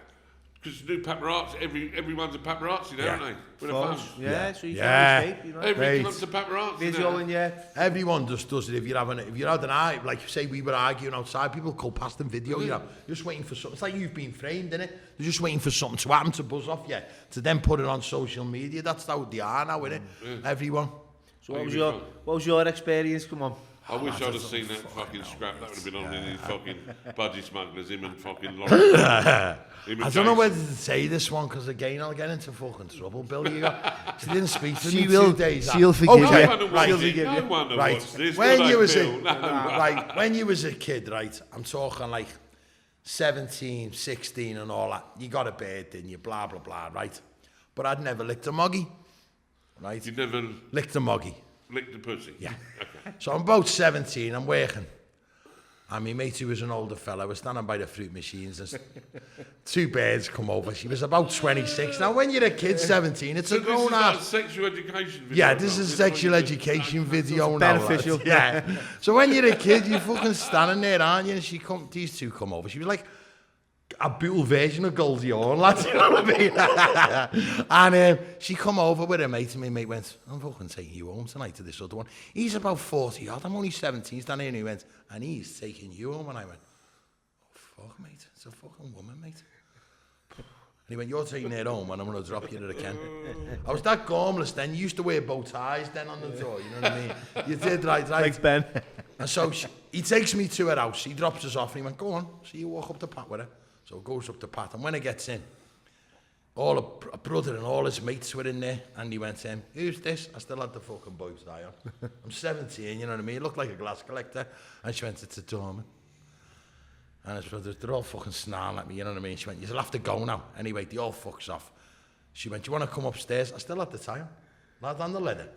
Because to do paparazzi, everyone's a paparazzi now, aren't they? With a phone. Yeah, so you can't escape, you know. Everyone's a paparazzi. Visual in yeah. Everyone just does it. If you're out an eye, like say we were arguing outside, people go past them video, you know, just waiting for something. It's like you've been framed, innit? They're just waiting for something to happen to buzz off you, to then put it on social media. That's how they are now, innit? Everyone. So what was your experience? Come on. I wish I'd have seen that fucking scrap. That would have been on in his fucking budgie smugglers, him and fucking Lauren. I don't know whether to say this one, because again, I'll get into fucking trouble, Bill. She didn't speak to me 2 days. She'll forgive you. She'll forgive you. Right. When you was a kid, right, I'm talking like 17, 16 and all that, you got a bird, didn't you? Blah, blah, blah, right? But I'd never licked a moggy, right? You never licked a moggy. Licked the pussy? Yeah. Okay. So I'm about 17, I'm working. And my mate, who was an older fella, was standing by the fruit machines, and 2 birds come over. She was about 26. Now, when you're a kid, 17, it's a grown ass. This is like a sexual education video. Yeah, this is a sexual education video now. Beneficial. Yeah. So when you're a kid, you're fucking standing there, aren't you? And these 2 come over. She was like a brutal version of Goldie Hawn, lads, you know what I mean? And she come over with her mate, and my mate went, I'm fucking taking you home tonight to this other one. He's about 40 odd, I'm only 17, standing here, and he went, and he's taking you home. And I went, oh, fuck, mate, it's a fucking woman, mate. And he went, you're taking her home, and I'm going to drop you to the Ken. I was that gormless then. You used to wear bow ties then on the door, you know what I mean? You did, right. Thanks, Ben. And so he takes me to her house, he drops us off, and he went, go on, so you walk up the path with her. So it goes up the path, and when it gets in, all a brother and all his mates were in there, and he went in, who's this? I still had the fucking bow tie on. I'm 17, you know what I mean? He looked like a glass collector. And she went, it's a doorman. And his brothers, they're all fucking snarling at me, you know what I mean? She went, you'll have to go now. Anyway, they all fucks off. She went, do you want to come upstairs? I still had the tie on. Not on the ladder.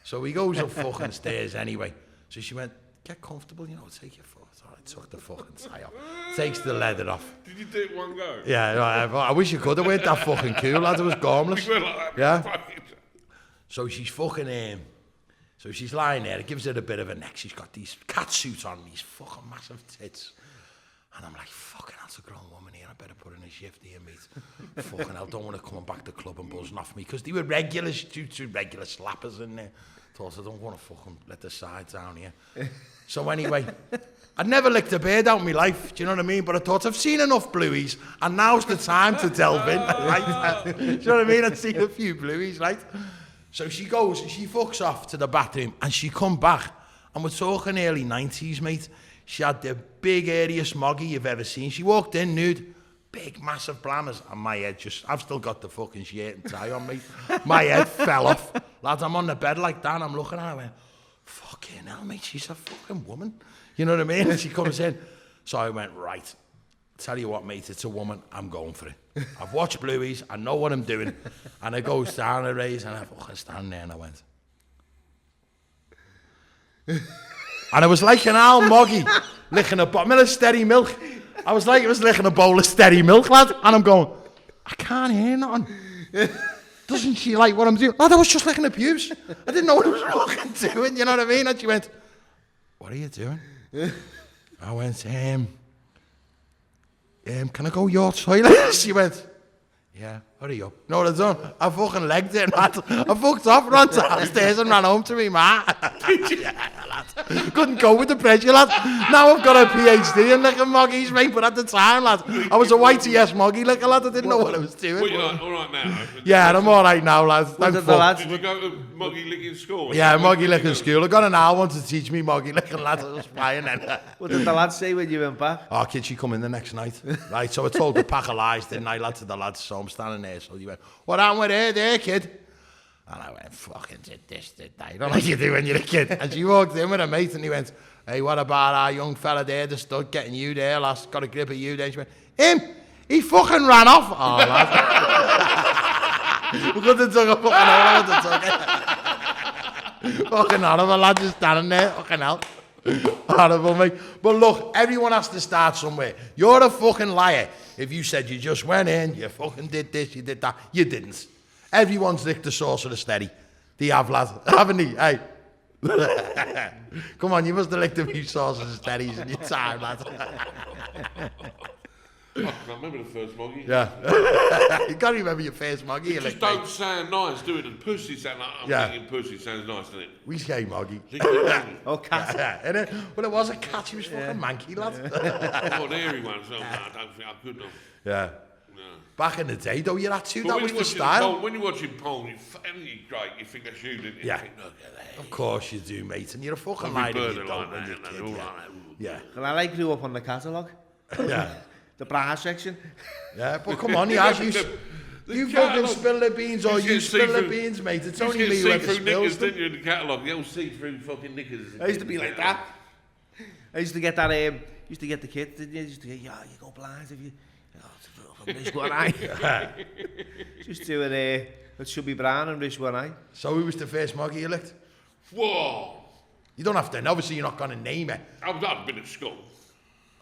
So he goes up fucking stairs anyway. So she went, get comfortable, you know, take your foot. I took the fucking tie off. Takes the leather off. Did you do it one go? Yeah, I wish you could have weren't that fucking cool, lad. It was gormless. Like yeah. So she's fucking, so she's lying there. It gives her a bit of a neck. She's got these cat suits on, these fucking massive tits. And I'm like, fucking, that's a grown woman here. I better put in a shift here, mate. Fucking hell, don't want to come back to the club and buzzing off me. Because they were regular, 2 regular slappers in there. Thought I don't want to fucking let the side down here. So anyway, I'd never licked a bird out in my life, do you know what I mean? But I thought, I've seen enough blueies, and now's the time to delve in, right? Do you know what I mean? I'd seen a few blueies, right? So she goes, she fucks off to the bathroom, and she come back, and we're talking early 90s, mate. She had the big, airiest moggy you've ever seen. She walked in nude, big, massive planners, and my head just, I've still got the fucking shirt and tie on me. My head fell off. Lads, I'm on the bed like that, and I'm looking at her, I went, fucking hell, mate, she's a fucking woman. You know what I mean? And she comes in. So I went, right, tell you what, mate, it's a woman, I'm going for it. I've watched Blueies, I know what I'm doing. And I goes down, I raise, and I fucking stand there, and I went. And I was like an old moggy licking a bottle of steady milk. I was like, it was licking a bowl of steady milk, lad. And I'm going, I can't hear nothing. Doesn't she like what I'm doing? Lad, I was just licking her pubes. I didn't know what I was fucking doing, you know what I mean? And she went, what are you doing? I went, can I go your toilet? She went, yeah, hurry up. No, what I done? I fucking legged it, lad. I fucked off, ran downstairs and ran home to me, ma. Yeah, lad. Couldn't go with the pressure, lad. Now I've got a PhD in licking moggies, mate, but at the time, lad, I was a YTS moggy licker, lad. I didn't know what I was doing. Well, you're like, all right now. Yeah, I'm all right now, lad. Did you go to moggy licking school? Yeah, moggy licking school. I got an hour to teach me moggy licking, lad. I was flying then. What did the lads say when you went back? Oh, kid, she come in the next night. Right, so I told the pack of lies, didn't I, lad, to the lads. So I'm standing there, so he went, what happened with her there, kid? And I went, fucking did this, did that. You know like you do when you're a kid. And she walked in with her mate, and he went, hey, what about our young fella there, the stud, getting you there, last, got a grip of you there? And she went, him? He fucking ran off. Oh, lad. We couldn't have took a fucking hour to took it. Fucking horrible, lad, just standing there, fucking hell. Horrible, mate. But look, everyone has to start somewhere. You're a fucking liar if you said you just went in, you fucking did this, you did that. You didn't. Everyone's licked the sauce of the steady. They have, lad. Haven't they? Hey. Come on, you must have licked a few sauces of steadies in your time, lad. I can't remember the first moggy. Yeah. You can't remember your first moggy. It just don't sound nice, do it? And pussy sound like, I'm thinking pussy sounds nice, doesn't it? We say moggy. Oh, cat. Yeah, well, it was a cat. He was fucking manky, lad. Oh, the hairy ones. Oh, no, I don't think I could have. Yeah. No. Back in the day, though, you had to. But that was the style. When you're watching porn, you're great. You think that's you, didn't you? Yeah. You think, look at that. Of course you do, mate. And you're a fucking Every liar if bird you are don't like when you're a that, kid. and all Yeah. like that. Yeah. Well, I grew up on the catalogue. Yeah. The bra section. Yeah, but come on, you fucking spill the beans, or you spill the beans, mate. It's only me who ever spills knickers, them. didn't you, in the catalogue? The old see-through fucking knickers. I used to be like that. I used to get that, used to get the kids, didn't you? Used to get, yeah, you go blind if you, Rish one eye. Just doing it should be brown and Rish one eye. So who was the first moggy you licked? Whoa! You don't have to, obviously you're not going to name it. I've been at school.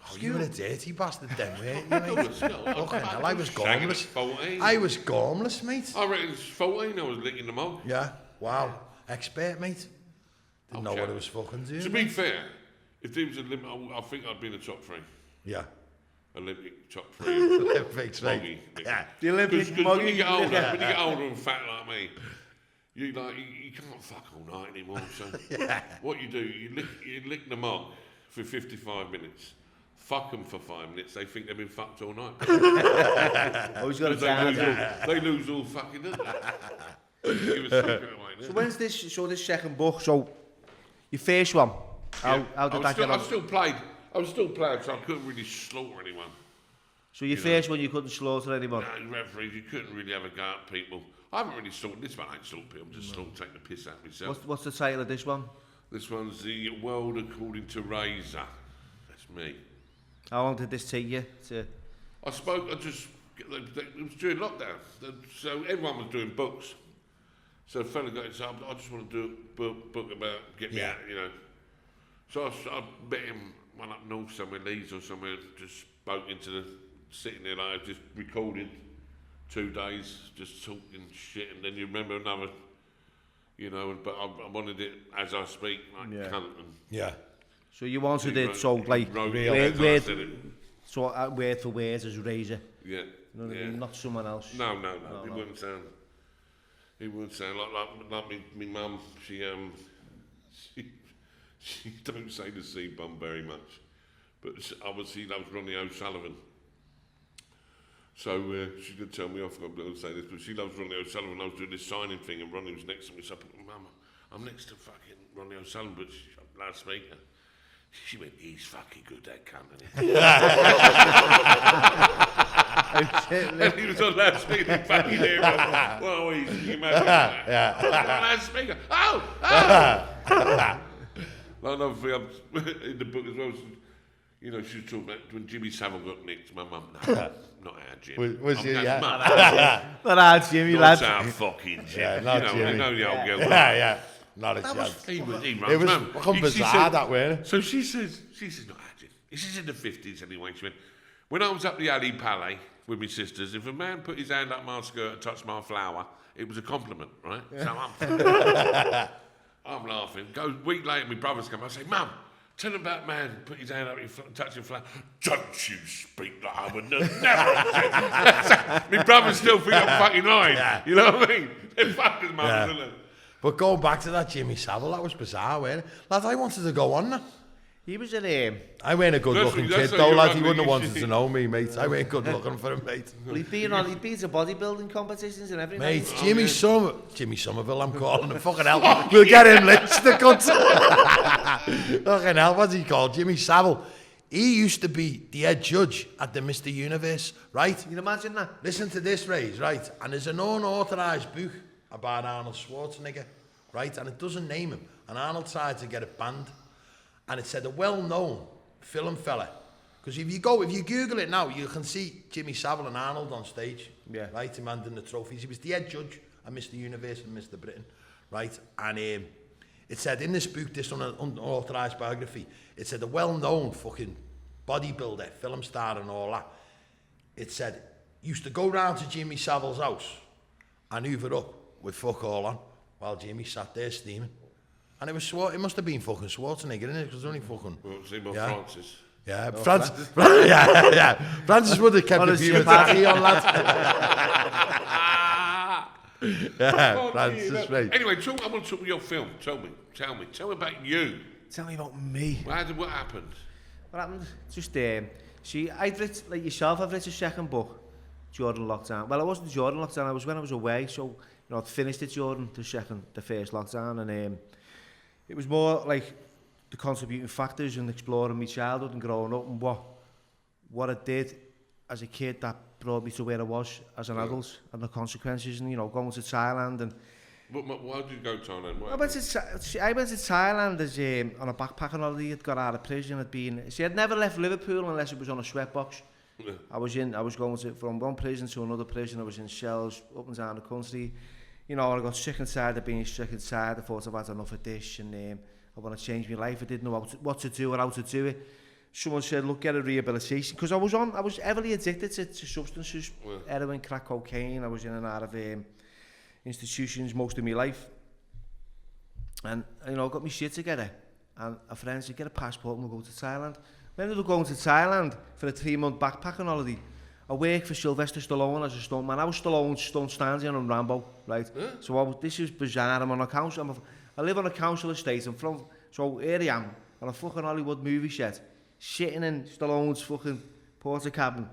Oh, you were a dirty bastard then, weren't you, mate? Fucking hell, I was Shagging gormless. at 14. I was gormless, mate. I reckon it's 14 I was licking them all. Yeah, wow. Expert, mate. Didn't know what I was fucking doing. To be fair, if there was a limit, I think I'd be in the top 3. Yeah. Olympic top 3. Olympics, mate. Yeah. The Olympic Because when you get older, yeah. when you get older and fat like me, you can't fuck all night anymore. So what you do, you lick the mug for 55 minutes. Fuck them for 5 minutes. They think they've been fucked all night. Always got They lose all fucking, don't they? Give a secret away, so when's this? So this second book. So your first one. How did that get on? I was still playing, so I couldn't really slaughter anyone. So your first one, you couldn't slaughter anyone. No, referees, you couldn't really have a go at people. I haven't really slaughtered this one. I ain't slaughtered people. I'm just taking the piss out of myself. What's the title of this one? This one's The World According to Razor. That's me. How long did this take you to? It was during lockdown, so everyone was doing books. So a fella got his I just want to do a book about get me out, you know. So I met him one up north somewhere, Leeds or somewhere, just spoke into sitting there like just recorded 2 days, just talking shit, and then you remember another, you know, but I wanted it as I speak, like cunt and... Yeah. So you wanted it so like word for word as razor. Yeah. You know what I mean? Not someone else. No. It wouldn't sound. It wouldn't sound like me mum. She don't say the C-bomb very much, but obviously loves Ronnie O'Sullivan. So she could tell me off. I'm going to say this, but she loves Ronnie O'Sullivan. I was doing this signing thing, and Ronnie was next to me. So I put, Mum, I'm next to fucking Ronnie O'Sullivan, but loudspeaker. She went, he's fucking good, that cunt, isn't he? And he was on loudspeaker, he fucking hear him. Well, you imagine that. Yeah. On loudspeaker. Oh! Like another thing in the book as well, you know, she was talking about when Jimmy Savile got nicked, my mum, no, not our Jimmy. Was she, yeah? Not our Jimmy, lad. Not our fucking Jimmy. Yeah, not you know, Jimmy. I know the old girl. Yeah. Not a chance. He It was fucking bizarre that way. So she says, not our Jimmy. This is in the 50s anyway. She went, when I was up the alley palais with my sisters, if a man put his hand up my skirt and touched my flower, it was a compliment, right? Yeah. So I'm laughing. Go a week later, my brothers come. I say, Mum, tell him about man put his hand up and touch your flower. Don't you speak like I would never have said. My brothers still think I'm fucking lying. Yeah. You know what I mean? They're fucking mums, isn't it? But going back to that Jimmy Savile, that was bizarre, wasn't it? Lad, I wanted to go on that. He was an I weren't a good-looking kid, though, lad. He wouldn't have wanted to know me, mate. I weren't good-looking for him, mate. Well, he'd been to bodybuilding competitions and everything. Mate, Jimmy Somerville, I'm calling him. Fucking hell. We'll get him lynched, the cunt. Fucking hell, what's he called? Jimmy Savile. He used to be the head judge at the Mr. Universe, right? You can imagine that? Listen to this, Rays, right? And there's an unauthorised book about Arnold Schwarzenegger, right? And it doesn't name him. And Arnold tried to get it banned. And it said a well-known film fella. Because if you Google it now, you can see Jimmy Savile and Arnold on stage. Yeah. Right, him handing the trophies. He was the head judge at Mr. Universe and Mr. Britain. Right? And it said in this book, this unauthorised biography, it said a well-known fucking bodybuilder, film star and all that. It said, used to go round to Jimmy Savile's house and hoover up with fuck all on while Jimmy sat there steaming. And it must have been fucking Schwarzenegger, innit? Because it was only fucking... Well, Francis. Yeah, Francis. Yeah. Francis would have kept the puberty on, lad. Yeah, Francis, right. Anyway, I want to talk about your film. Tell me about you. Tell me about me. What happened? What happened? Just, I'd written, like yourself, I've written a second book during lockdown. Well, it wasn't during lockdown, it was when I was away, so, you know, I'd finished it during the first lockdown, and it was more like the contributing factors and exploring my childhood and growing up and what I did as a kid that brought me to where I was as an adult and the consequences and, you know, going to Thailand and... But why did you go to Thailand? I went to Thailand as on a backpacking holiday. I'd got out of prison. I'd never left Liverpool unless it was on a sweatbox. Yeah. I was going from one prison to another prison. I was in shells up and down the country. You know, I got sick and tired of being sick and tired. I thought I've had enough of this and I want to change my life. I didn't know what to do or how to do it. Someone said, look, get a rehabilitation. Because I was heavily addicted to substances, heroin, crack cocaine. I was in and out of institutions most of my life. And, you know, I got my shit together. And a friend said, get a passport and we'll go to Thailand. We ended up going to Thailand for a 3-month backpacking holiday. I worked for Sylvester Stallone as a stuntman. I was Stallone's stunt stand in on Rambo, right? Yeah. So this is bizarre. I'm on a council. I live on a council estate. So here I am on a fucking Hollywood movie set, sitting in Stallone's fucking porter cabin,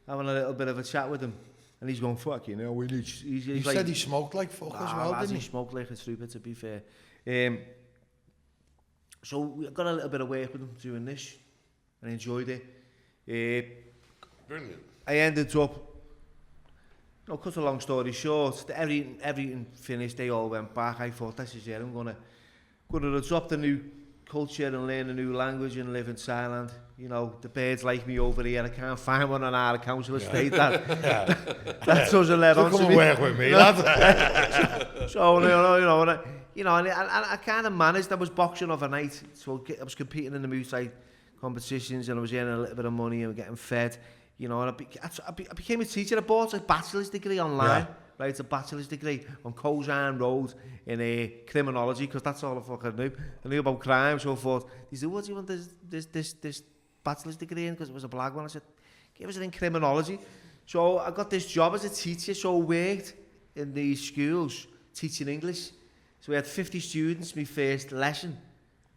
having a little bit of a chat with him. And he's going, fuck, you know, we need... He like, said he smoked like fuck as well, didn't he? He smoked like a trooper, to be fair. So we got a little bit of work with him doing this, and I enjoyed it. Brilliant. I ended up, you know, cut a long story short, everything finished, they all went back. I thought, this is it, I'm going to adopt a new culture and learn a new language and live in Thailand. You know, the birds like me over here, I can't find one on our council estate that doesn't let on to me. Come and work with me, lad. So, and I kind of managed. I was boxing overnight, so I was competing in the Muay Thai competitions and I was earning a little bit of money and getting fed. You know, and I became a teacher. I bought a bachelor's degree online, right? A bachelor's degree on Kozan Road in criminology, because that's all I fucking knew. I knew about crime, so forth. He said, what do you want this bachelor's degree in? Because it was a black one. I said, give us it in criminology. So I got this job as a teacher, so I worked in these schools teaching English. So we had 50 students, my first lesson.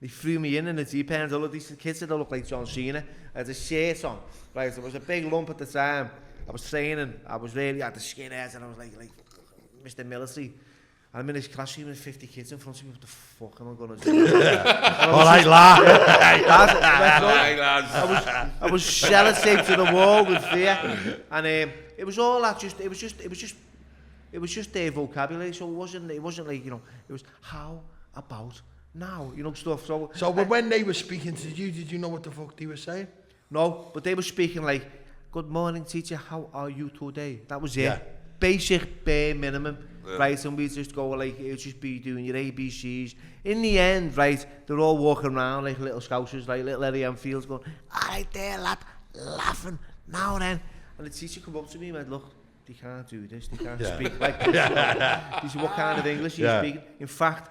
They threw me in the deep end. All of these kids said I looked like John Cena. I had a shirt on, right? There was a big lump at the time. I was training. I had the skinheads and I was like Mr. Military. I'm in this classroom with 50 kids in front of me. What the fuck am I going to do? All right, lad. I was sellotaped to the wall with fear, and it was all that. It was just their vocabulary. So it wasn't like, you know, it was how about now, you know, stuff. So when they were speaking to you, did you know what the fuck they were saying? No, but they were speaking like, "Good morning, teacher. How are you today?" That was it. Yeah. Basic, bare minimum. Yeah. Right, and we just go like, it'll just be doing your ABCs. In the end, right, they're all walking around like little scousers, like little Eddie Anfields going, all right there, lad, laughing, now then. And the teacher come up to me and went, look, they can't do this, they can't speak like this. He said, what kind of English are you speaking? In fact,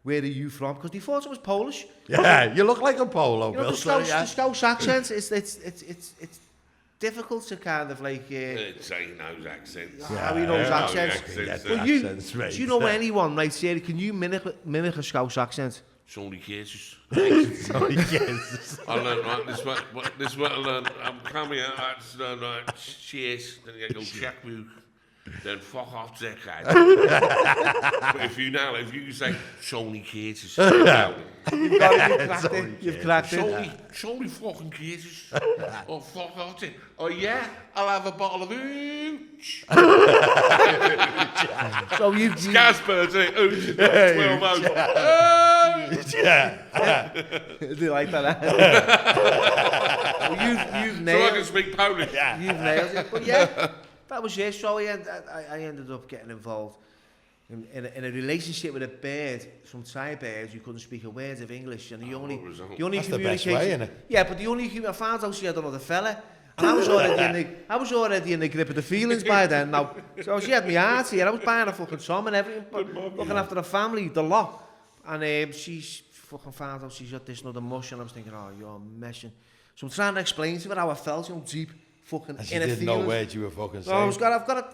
where are you from? Because they thought it was Polish. Yeah, you look like a Polo, you know, Bill. The Scouse accent, it's difficult to kind of like... say those accents. How he knows accents. Well, do you know anyone, right, Sarah, can you mimic a Scouse accent? Sorry cases. Sorry cases. I learned, right, this is what I learned. I'm coming out, I just learned, right, cheers, then you go checkbook, then fuck off to that guy. But if you say, sorry cases, you've cracked it. Sorry fucking cases. Oh, fuck off it. Oh, yeah, I'll have a bottle of ooch. So you've... Gasbirds, eh? Ooch. 12 hours. Yeah. Do you like that? Well, you've nailed it. So I can speak Polish. You've nailed it. But yeah, that was it. So I ended up getting involved in a relationship with a bird, some Thai birds who couldn't speak a word of English, and the only That's the best way, isn't it? Yeah, but the only I found out she had another fella, and I was already in the grip of the feelings by then. Now, so she had me heart here. I was buying a fucking Tom and everything, looking after the family, the lot, and she's fucking found out she's got this another mush, and I was thinking, oh, you're messing. So I'm trying to explain to her how I felt, you know, deep fucking and she inner didn't feelings. know words you were fucking saying. I've got a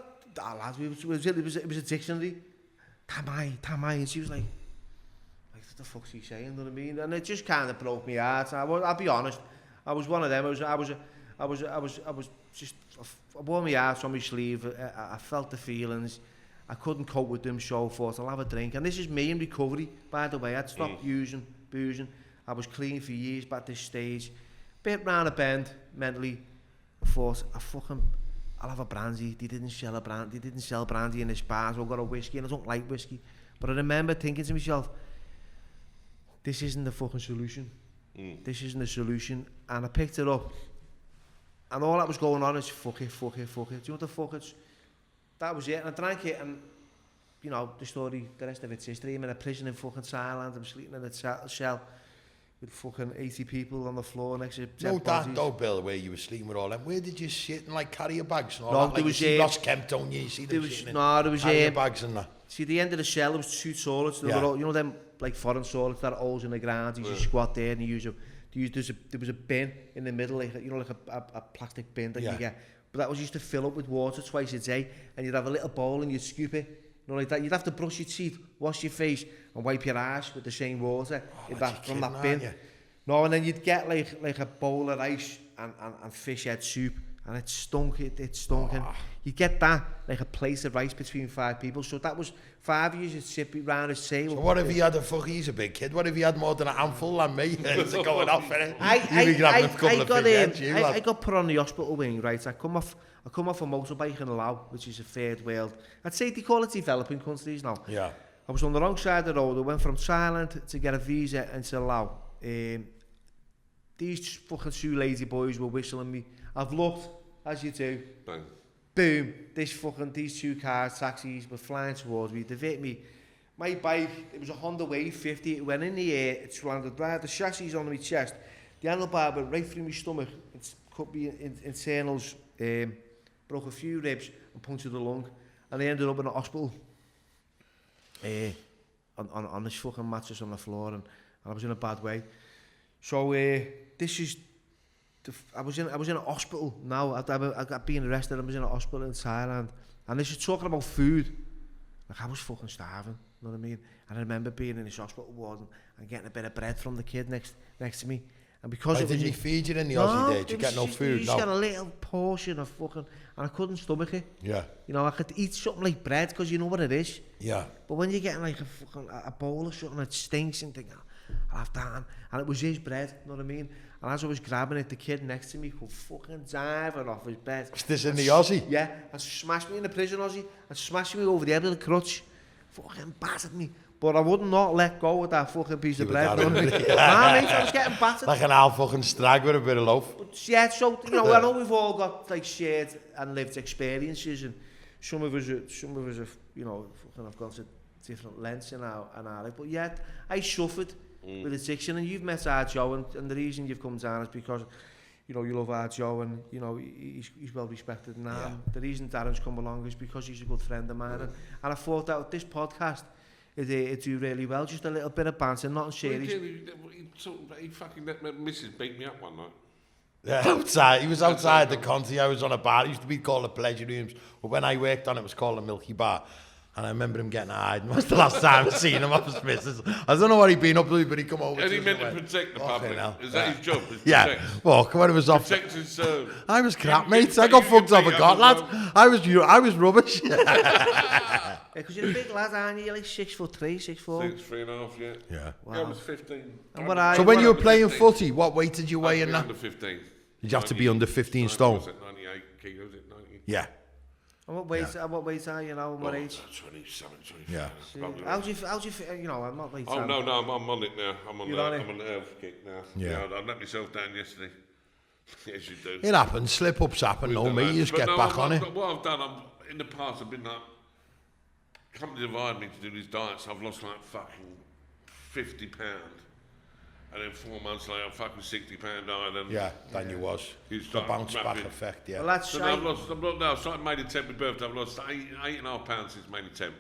lads, it was a dictionary. Tamai, and she was like, what the fuck's he saying? You know what I mean? And it just kind of broke me heart. I'll be honest, I was one of them. I wore my heart on my sleeve. I felt the feelings. I couldn't cope with them, so forth. I'll have a drink. And this is me in recovery, by the way. I'd stopped using, boozing. I was clean for years, but at this stage, bit round a bend mentally. I thought, I'll have a brandy. They didn't sell brandy in this bar, so I got a whiskey, and I don't like whiskey. But I remember thinking to myself, this isn't the fucking solution. This isn't the solution. And I picked it up, and all that was going on is fuck it. Do you know what the fuck it's? That was it. And I drank it, and you know the story. The rest of it's history. I'm in a prison in fucking Thailand. I'm sleeping in a cell with fucking 80 people on the floor next to dead bodies. No, Bill, where you were sleeping with all them. Where did you sit and like carry your bags and all no, that? Like was, you see Ross Kemp, don't you? You see them sitting there was carry your bags and that. See, the end of the cell, there was 2 toilets. There were all, you know them like foreign toilets that are holes in the ground. You just squat there and there was a bin in the middle, like, you know, like a plastic bin that you get. But that was used to fill up with water twice a day, and you'd have a little bowl and you'd scoop it. You know, like that. You'd have to brush your teeth, wash your face, and wipe your ass with the same water from that bin. No, and then you'd get like a bowl of rice and fish head soup, and it stunk. It stunk, and you'd get that like a plate of rice between 5 people. So that was 5 years. You'd sit round his table. So what if he had he's a big kid? What if he had more than a handful than me? It's going off for it. I got put on the hospital wing, right? I come off a motorbike in Laos, which is a third world. I'd say they call it developing countries now. Yeah. I was on the wrong side of the road. I went from Thailand to get a visa into Laos. These fucking 2 lazy boys were whistling me. I've looked, as you do. Bang. Boom. These 2 cars, taxis were flying towards me. They've hit me. My bike, it was a Honda Wave 50. It went in the air. It landed right. The chassis on my chest. The handlebar went right through my stomach. It cut me internals. Broke a few ribs and punctured the lung. And I ended up in a hospital. On this fucking mattress on the floor. And I was in a bad way. So this is, I was in a hospital now. I got being arrested. I was in a hospital in Thailand, and this is talking about food. Like, I was fucking starving. You know what I mean? And I remember being in this hospital ward and getting a bit of bread from the kid next to me, And because didn't he feed you in the Aussie day? Did you get no food? You just got a little portion of fucking, and I couldn't stomach it. Yeah. You know, I could eat something like bread because you know what it is. Yeah. But when you're getting like a bowl of something that stinks and think, I'll have that, and it was his bread, you know what I mean? And as I was grabbing it, the kid next to me could fucking diving off his bed. Was this in the Aussie? Yeah, and smashed me in the prison Aussie, and smashed me over the head with a crutch. Fucking battered me. But I would not let go of that fucking piece of bread. Nah, mate, I was getting battered. Like an old fucking strag with a bit of loaf. But yeah, so, you know, I know we've all got, like, shared and lived experiences, and some of us, you know, fucking have gone to different lengths in our life. But yeah, I suffered with addiction, and you've met our Joe, and the reason you've come down is because, you know, you love our Joe, and, you know, he's well respected now. Yeah. The reason Darren's come along is because he's a good friend of mine, and I thought that this podcast, it do really well, just a little bit of banter, nothing serious. He fucking let my missus beat me up one night. Yeah, outside. He was outside the Conti. I was on a bar. It used to be called the Pleasure Rooms, but when I worked on it, it was called the Milky Bar. And I remember him getting high. It was the last time I seen him off his missus. I don't know what he'd been up to, but he come over. And he meant to protect the public. Is that his job? Yeah. Well, when it was off. Protect his I was crap, mate. I got fucked off a got, lad. I was rubbish. Yeah, because you're a big lad, aren't you? You're like 6'3", 6'4". 6'3.5", yeah. Yeah. Wow. Yeah, I was 15. So when you were playing footy, what weight did you weigh in that? Under 15. Did you have to be under 15 stone? I was at 98 kilos at 90. Yeah. And what weight are you now, and what age? 27, 25. Yeah. How do you feel, you know, I'm not like... Oh, no, I'm on it now. I'm on the health kick now. Yeah. I let myself down yesterday. Yes, you do. It happens. Slip-ups happen, no, mate. You just get back on it. What I've done, in the past, I've been like... Company invited me to do these diets. I've lost like fucking 50 pound. And then 4 months later, I'm fucking 60 pound diet. Yeah, than you was. The bounce back effect, yeah. Well, that's so I've lost, I started May the 10th, my birthday. I've lost 8.5 pounds since May the 10th.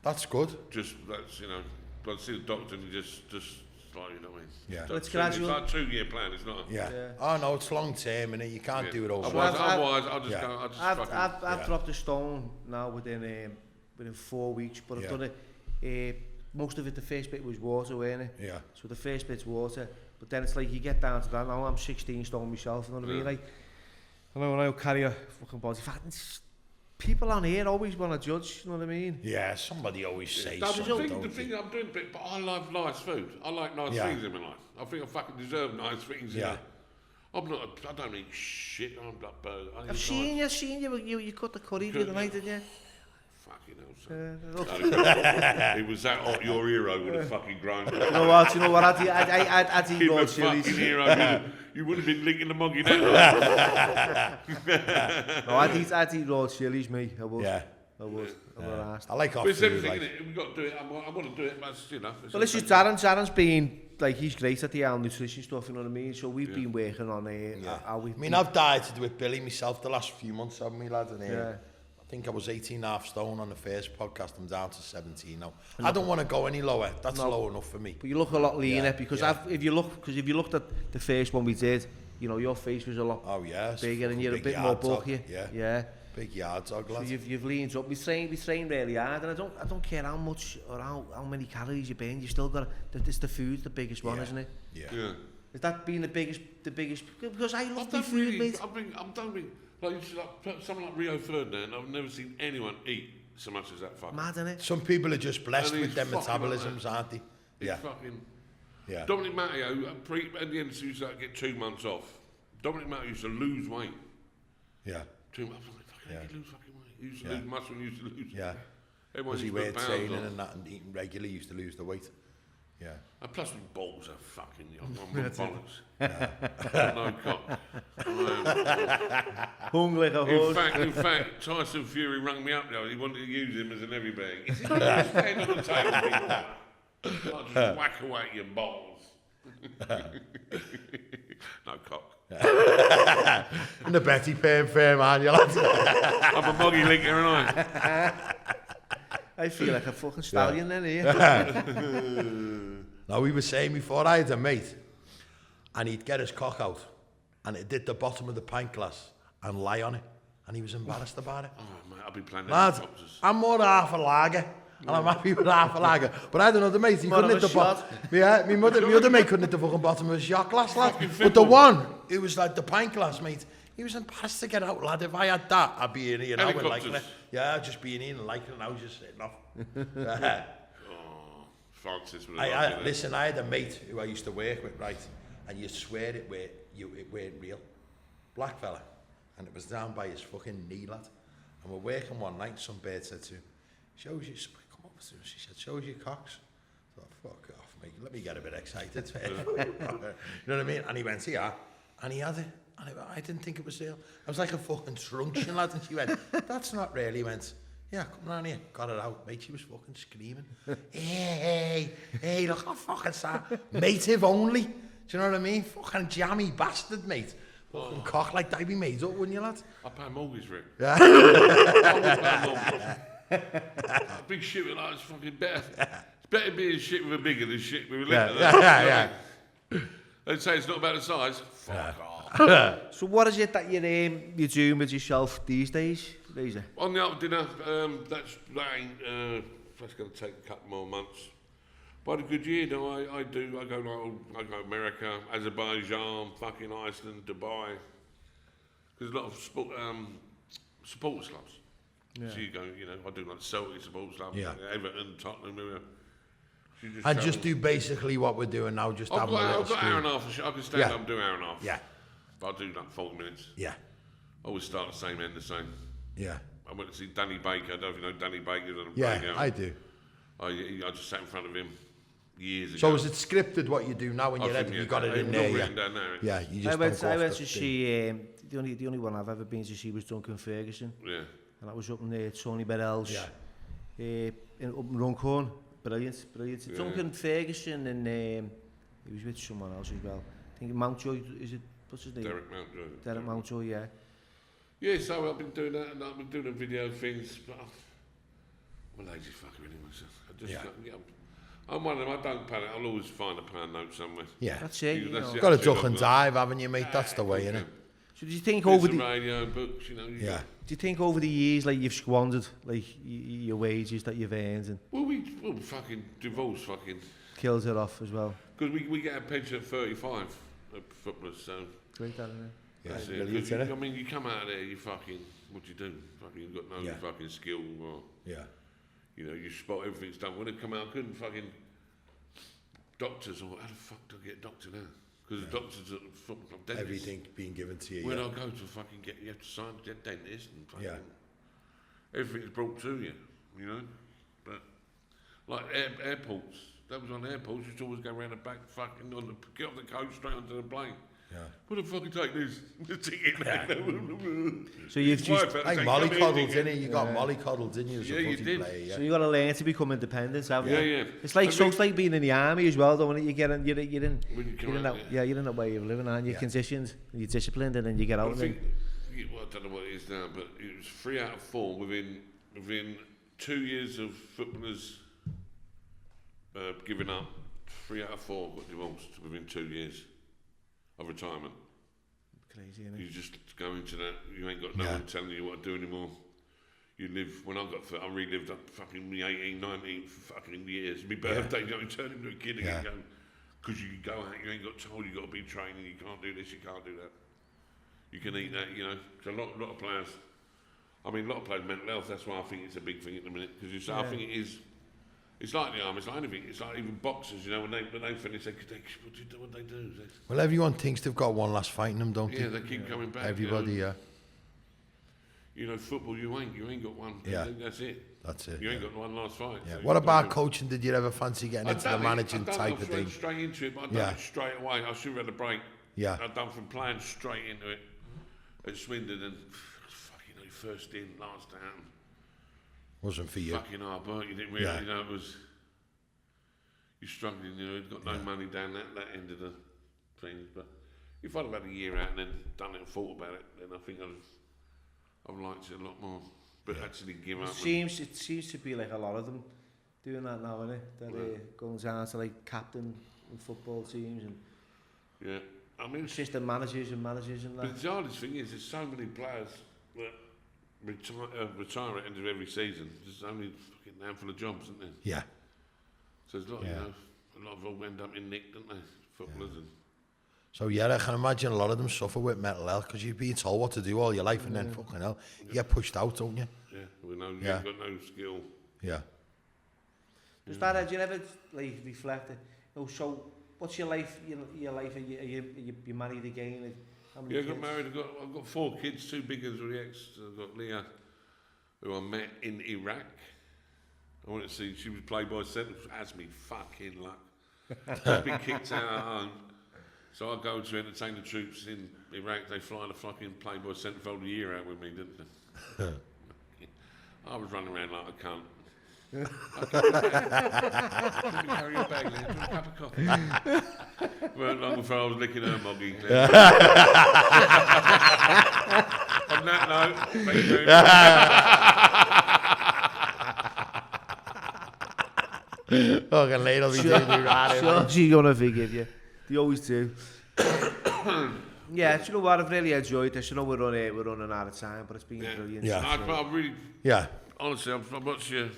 That's good. That's, you know, I see the doctor and he just like, you know what I mean? Yeah. But it's gradual. It's like a 2-year plan, it's not. Yeah. Oh, no, it's long term, and you can't do it over. Otherwise, I'll just go. I've dropped a stone now within 4 weeks, but I've done it. Most of it, the first bit was water, wasn't it? Yeah. So the first bit's water, but then it's like you get down to that. Now I'm 16 stone myself, you know what I mean? Like, I know when I carry a fucking body fat, people on here always want to judge, you know what I mean? Yeah, somebody always says something. The thing I'm doing, but I love nice food. I like nice things in my life. I think I fucking deserve nice things in there. I don't eat shit. I'm not burger. I've seen you. You cut the curry the other night, didn't you? Fucking hell, it was that hot, your hero would have fucking grown. You know what? I'd eat raw chilies. Hero, you wouldn't have been linking the monkey down. No, I'd eat raw chilies, me. I would. Yeah. I would. I like off food. Everything, like. We've got to do it. I want to do it, but you know. Well, this is Darren's been, like, he's great at the nutrition stuff, you know what I mean? So we've been working on how we... I mean, I've dieted with Billy myself the last few months, haven't we, lads? And, I think I was 18.5 stone on the first podcast. I'm down to 17 now. I don't want to go any lower. That's low enough for me. But you look a lot leaner because if you looked at the first one we did, you know, your face was a lot bigger and you're a bit more bulky. Yeah. Big yard dog, lad. So you've leaned up. We train really hard, and I don't care how much or how many calories you burn. You still got it's the food, the biggest one, isn't it? Yeah. Is that being the biggest? Because I love the food, mate. I'm done. Like someone like Rio Ferdinand, I've never seen anyone eat so much as that fucking. Mad, innit? Some people are just blessed with their metabolisms, aren't they? Yeah. Dominic Matteo, at the end, used to get 2 months off. Dominic Matteo used to lose weight. Yeah. 2 months. How can you lose fucking weight? He used to lose muscle, he used to lose. Yeah. Because he weren't training and that and eating regularly, used to lose the weight. Yeah. And plus my balls are fucking bollocks. No cock. Hung like a horse. In fact, Tyson Fury rung me up now. He wanted to use him as an every bag. He said, "You stand on the table, people. I'll just whack away at your balls." No cock. And the Betty fair man, you lads. I'm a moggy linker, aren't I? I feel like a fucking stallion then here. Now, we were saying before, I had a mate, and he'd get his cock out, and it did the bottom of the pint glass, and lie on it, and he was embarrassed about it. Oh, mate, I've been playing Lad, I'm more half a lager. and I'm happy with half a lager. But I don't know, the mate, he couldn't hit the bottom. Yeah, my other mate couldn't hit the fucking bottom of a shot glass, lad. But the one, it was like the pint glass, mate. He was embarrassed to get out, lad. If I had that, I'd be in here now and liking it. Yeah, I'd just be in here and liking it, and I was just sitting off. Francis would listen, I had a mate who I used to work with, right, and you swear it weren't real. Black fella, and it was down by his fucking knee, lad. And we're working one night, some bird said to him, shows you, come up to him, she said, shows you cocks. I thought, fuck off, mate, let me get a bit excited. You know what I mean? And he went, yeah, and he had it. And I didn't think it was real. I was like a fucking truncheon, lad, and she went, that's not real. He went, yeah, come round here. Got it out, mate. She was fucking screaming. Hey, look how fucking sad. Mative only. Do you know what I mean? Fucking jammy bastard, mate. Fucking cock like that, be made up, wouldn't you, lad? I pay a mortgage for it. Yeah. Big shit with that is fucking better. It's better being shit with a bigger than shit with a little. Yeah. They'd say it's not about the size. Fuck off. So what is it that you're doing with yourself these days, Razor? On the out dinner, that's going to take a couple more months. But a good year, no, I go America, Azerbaijan, fucking Iceland, Dubai. There's a lot of supporters clubs. Yeah. So you go, I do like Celtic supporters club, Everton, Tottenham. Just do basically what we're doing now, just I've have got a little an hour and a half. I can stand up and do an hour and a half. Yeah. But I'll do like 40 minutes. Yeah. I always start the same, end the same. Yeah. I went to see Danny Baker. I don't know if you know Danny Baker. I do. I just sat in front of him years ago. So is it scripted what you do now when you're ready? You got it in there, yeah. You just I went to see the only one I've ever been to see was Duncan Ferguson. Yeah. And that was up in Tony Bedell's. Yeah. Up in Runcorn. Brilliant. Yeah. Duncan Ferguson and he was with someone else as well. I think Mountjoy, is it? What's his name? Derek Mountjoy, yeah. Yeah, so I've been doing that, and I've been doing the video things, but I'm a lazy fucker anyway, so I'm one of them, I don't panic, I'll always find a pound note somewhere. Yeah. That's it, You've got to duck and dive, haven't you, mate? That's the way, innit? So do you think over the radio, books, do you think over the years, like, you've squandered, like, your wages that you've earned? And well, fucking divorce fucking kills it off as well. Because we get a pension at 35, footballers, so... Great, that, isn't it? That's it. I mean, you come out of there, you fucking, what do you do? Fucking, you've got no fucking skill, or you spot everything's done. When it come out, I couldn't fucking doctors, or how the fuck do I get a doctor now? Because the doctors at the football club, dentists, everything being given to you. When I go to fucking you have to sign to get dentist and fucking everything's brought to you, But like airports, that was on airports. You used to always go around the back, fucking get off the coach straight onto the plane. Yeah. What the fucking take this? The ticket. So you've just mollycoddled, didn't you? You got mollycoddled, didn't you? As a you did. player, So you got to learn to become independent, haven't you? Yeah. It's like it's like being in the army as well, though. When you're in that way of living, and you're conditioned, you're disciplined, and then you get out. I think, I don't know what it is now, but it was 3 out of 4 within 2 years of footballers giving up. 3 out of 4 got divorced within 2 years of retirement. Crazy, isn't it? You just go into that, you ain't got no one telling you what to do anymore. You live, when I got fit, I relived up fucking me 18, 19 fucking years. My birthday, you turn into a kid again, because you go out, you ain't got told you got to be training, you can't do this, you can't do that. You can eat that, So a lot of players, mental health, that's why I think it's a big thing at the minute, because I think it is. It's like the army, it's like anything. It's like even boxers, when they finish, what they do? Well, everyone thinks they've got one last fight in them, don't they? Yeah, they keep coming back. Everybody, football, you ain't got one. Yeah. That's it. You ain't got one last fight. Yeah. So what about coaching? Did you ever fancy getting into the managing type of thing? Straight into it, but I done it straight away. I should have had a break. Yeah. I'd done from playing straight into it at Swindon, and fucking first in, last out. Wasn't for you. Fucking hard, but you didn't really, it was. You're struggling, you've got no money down that end of the thing. But if I'd have had a year out and then done it and thought about it, then I think I've liked it a lot more. But actually give up. It seems to be like a lot of them doing that now, isn't it? That going down to like captain in football teams and assistant managers and that. But the hardest thing is there's so many players that retire at the end of every season. There's only a fucking handful of jobs, isn't there? Yeah. So there's a lot, you know, a lot of them end up in Nick, don't they? Footballers and... So yeah, I can imagine a lot of them suffer with mental health because you've been told what to do all your life, and then fucking hell, you get pushed out, don't you? Yeah, you've got no skill. Yeah. Does that, do you ever like reflect? So, what's your life? Your life? Are you married again? How many kids? I got married. I've got 4 kids, 2 big ones with the ex. I've got Leah, who I met in Iraq. I wanted to see. She was Playboy Centre. Has me fucking luck. I've been kicked out at home. So I go to entertain the troops in Iraq. They fly the fucking Playboy Centerfold a year out with me, didn't they? I was running around like a cunt. Can we carry your bag, Leah? Do you want a cup of coffee? Weren't long before I was licking her moggy. On that note, thank you very much. Fucking late, I'll be doing you right. Sure, she's gonna forgive you. They always do. Yeah, do you know what? I've really enjoyed this. You know we're running out of time, but it's been brilliant. Yeah. I really, honestly, I've watched your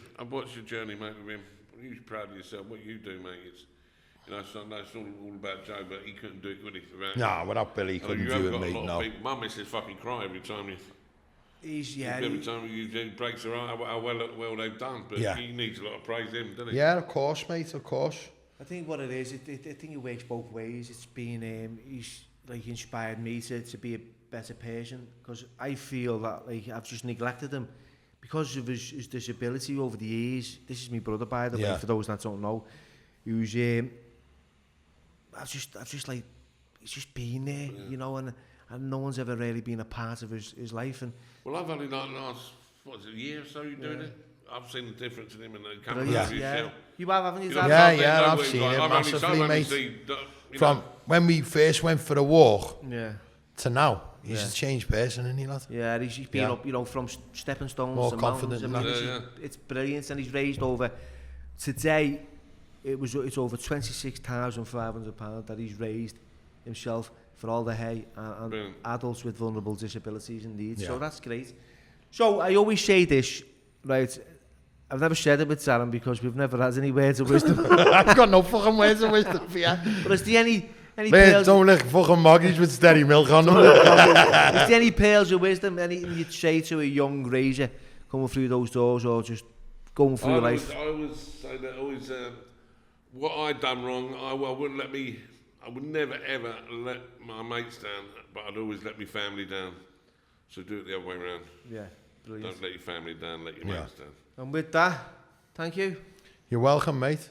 journey, mate, with him. You're proud of yourself. What you do, mate, it's, you know, it's all about Joe, but he couldn't do it, could he? No, without Billy, he couldn't do it, mate. No. My missus fucking cry every time every time he breaks her heart, how well they've done. But he needs a lot of praise, him, doesn't he? Yeah, of course, mate, of course. I think what it is, I think it works both ways. It's been, he's like inspired me to be a better person, because I feel that like I've just neglected him because of his disability over the years. This is my brother, by the way, for those that don't know. He was, I've just like, he's just been there, you know, and no one's ever really been a part of his life. And well, I've only like last, what is it, a year or so you doing it? I've seen the difference in him and the camera. You have, haven't you? I've seen it massively, mate. From when we first went for the walk to now, he's a changed person, isn't he, lad? Yeah, he's been up, you know, from stepping stones more to confident mountains. It's brilliant, and he's raised over, today, it's over £26,500 that he's raised himself for all the hay and adults with vulnerable disabilities and needs. So that's great. So I always say this, right? I've never shared it with Darren because we've never had any words of wisdom. I've got no fucking words of wisdom for you. But is there any Mate, pearls... don't lick fucking moggies with steady milk on them. Is there any pearls of wisdom, anything you'd say to a young raiser coming through those doors or just going through life? I always say that what I'd done wrong, I would never ever let my mates down, but I'd always let my family down. So do it the other way around. Yeah, brilliant. Don't let your family down, let your mates down. And with that, thank you. You're welcome, mate.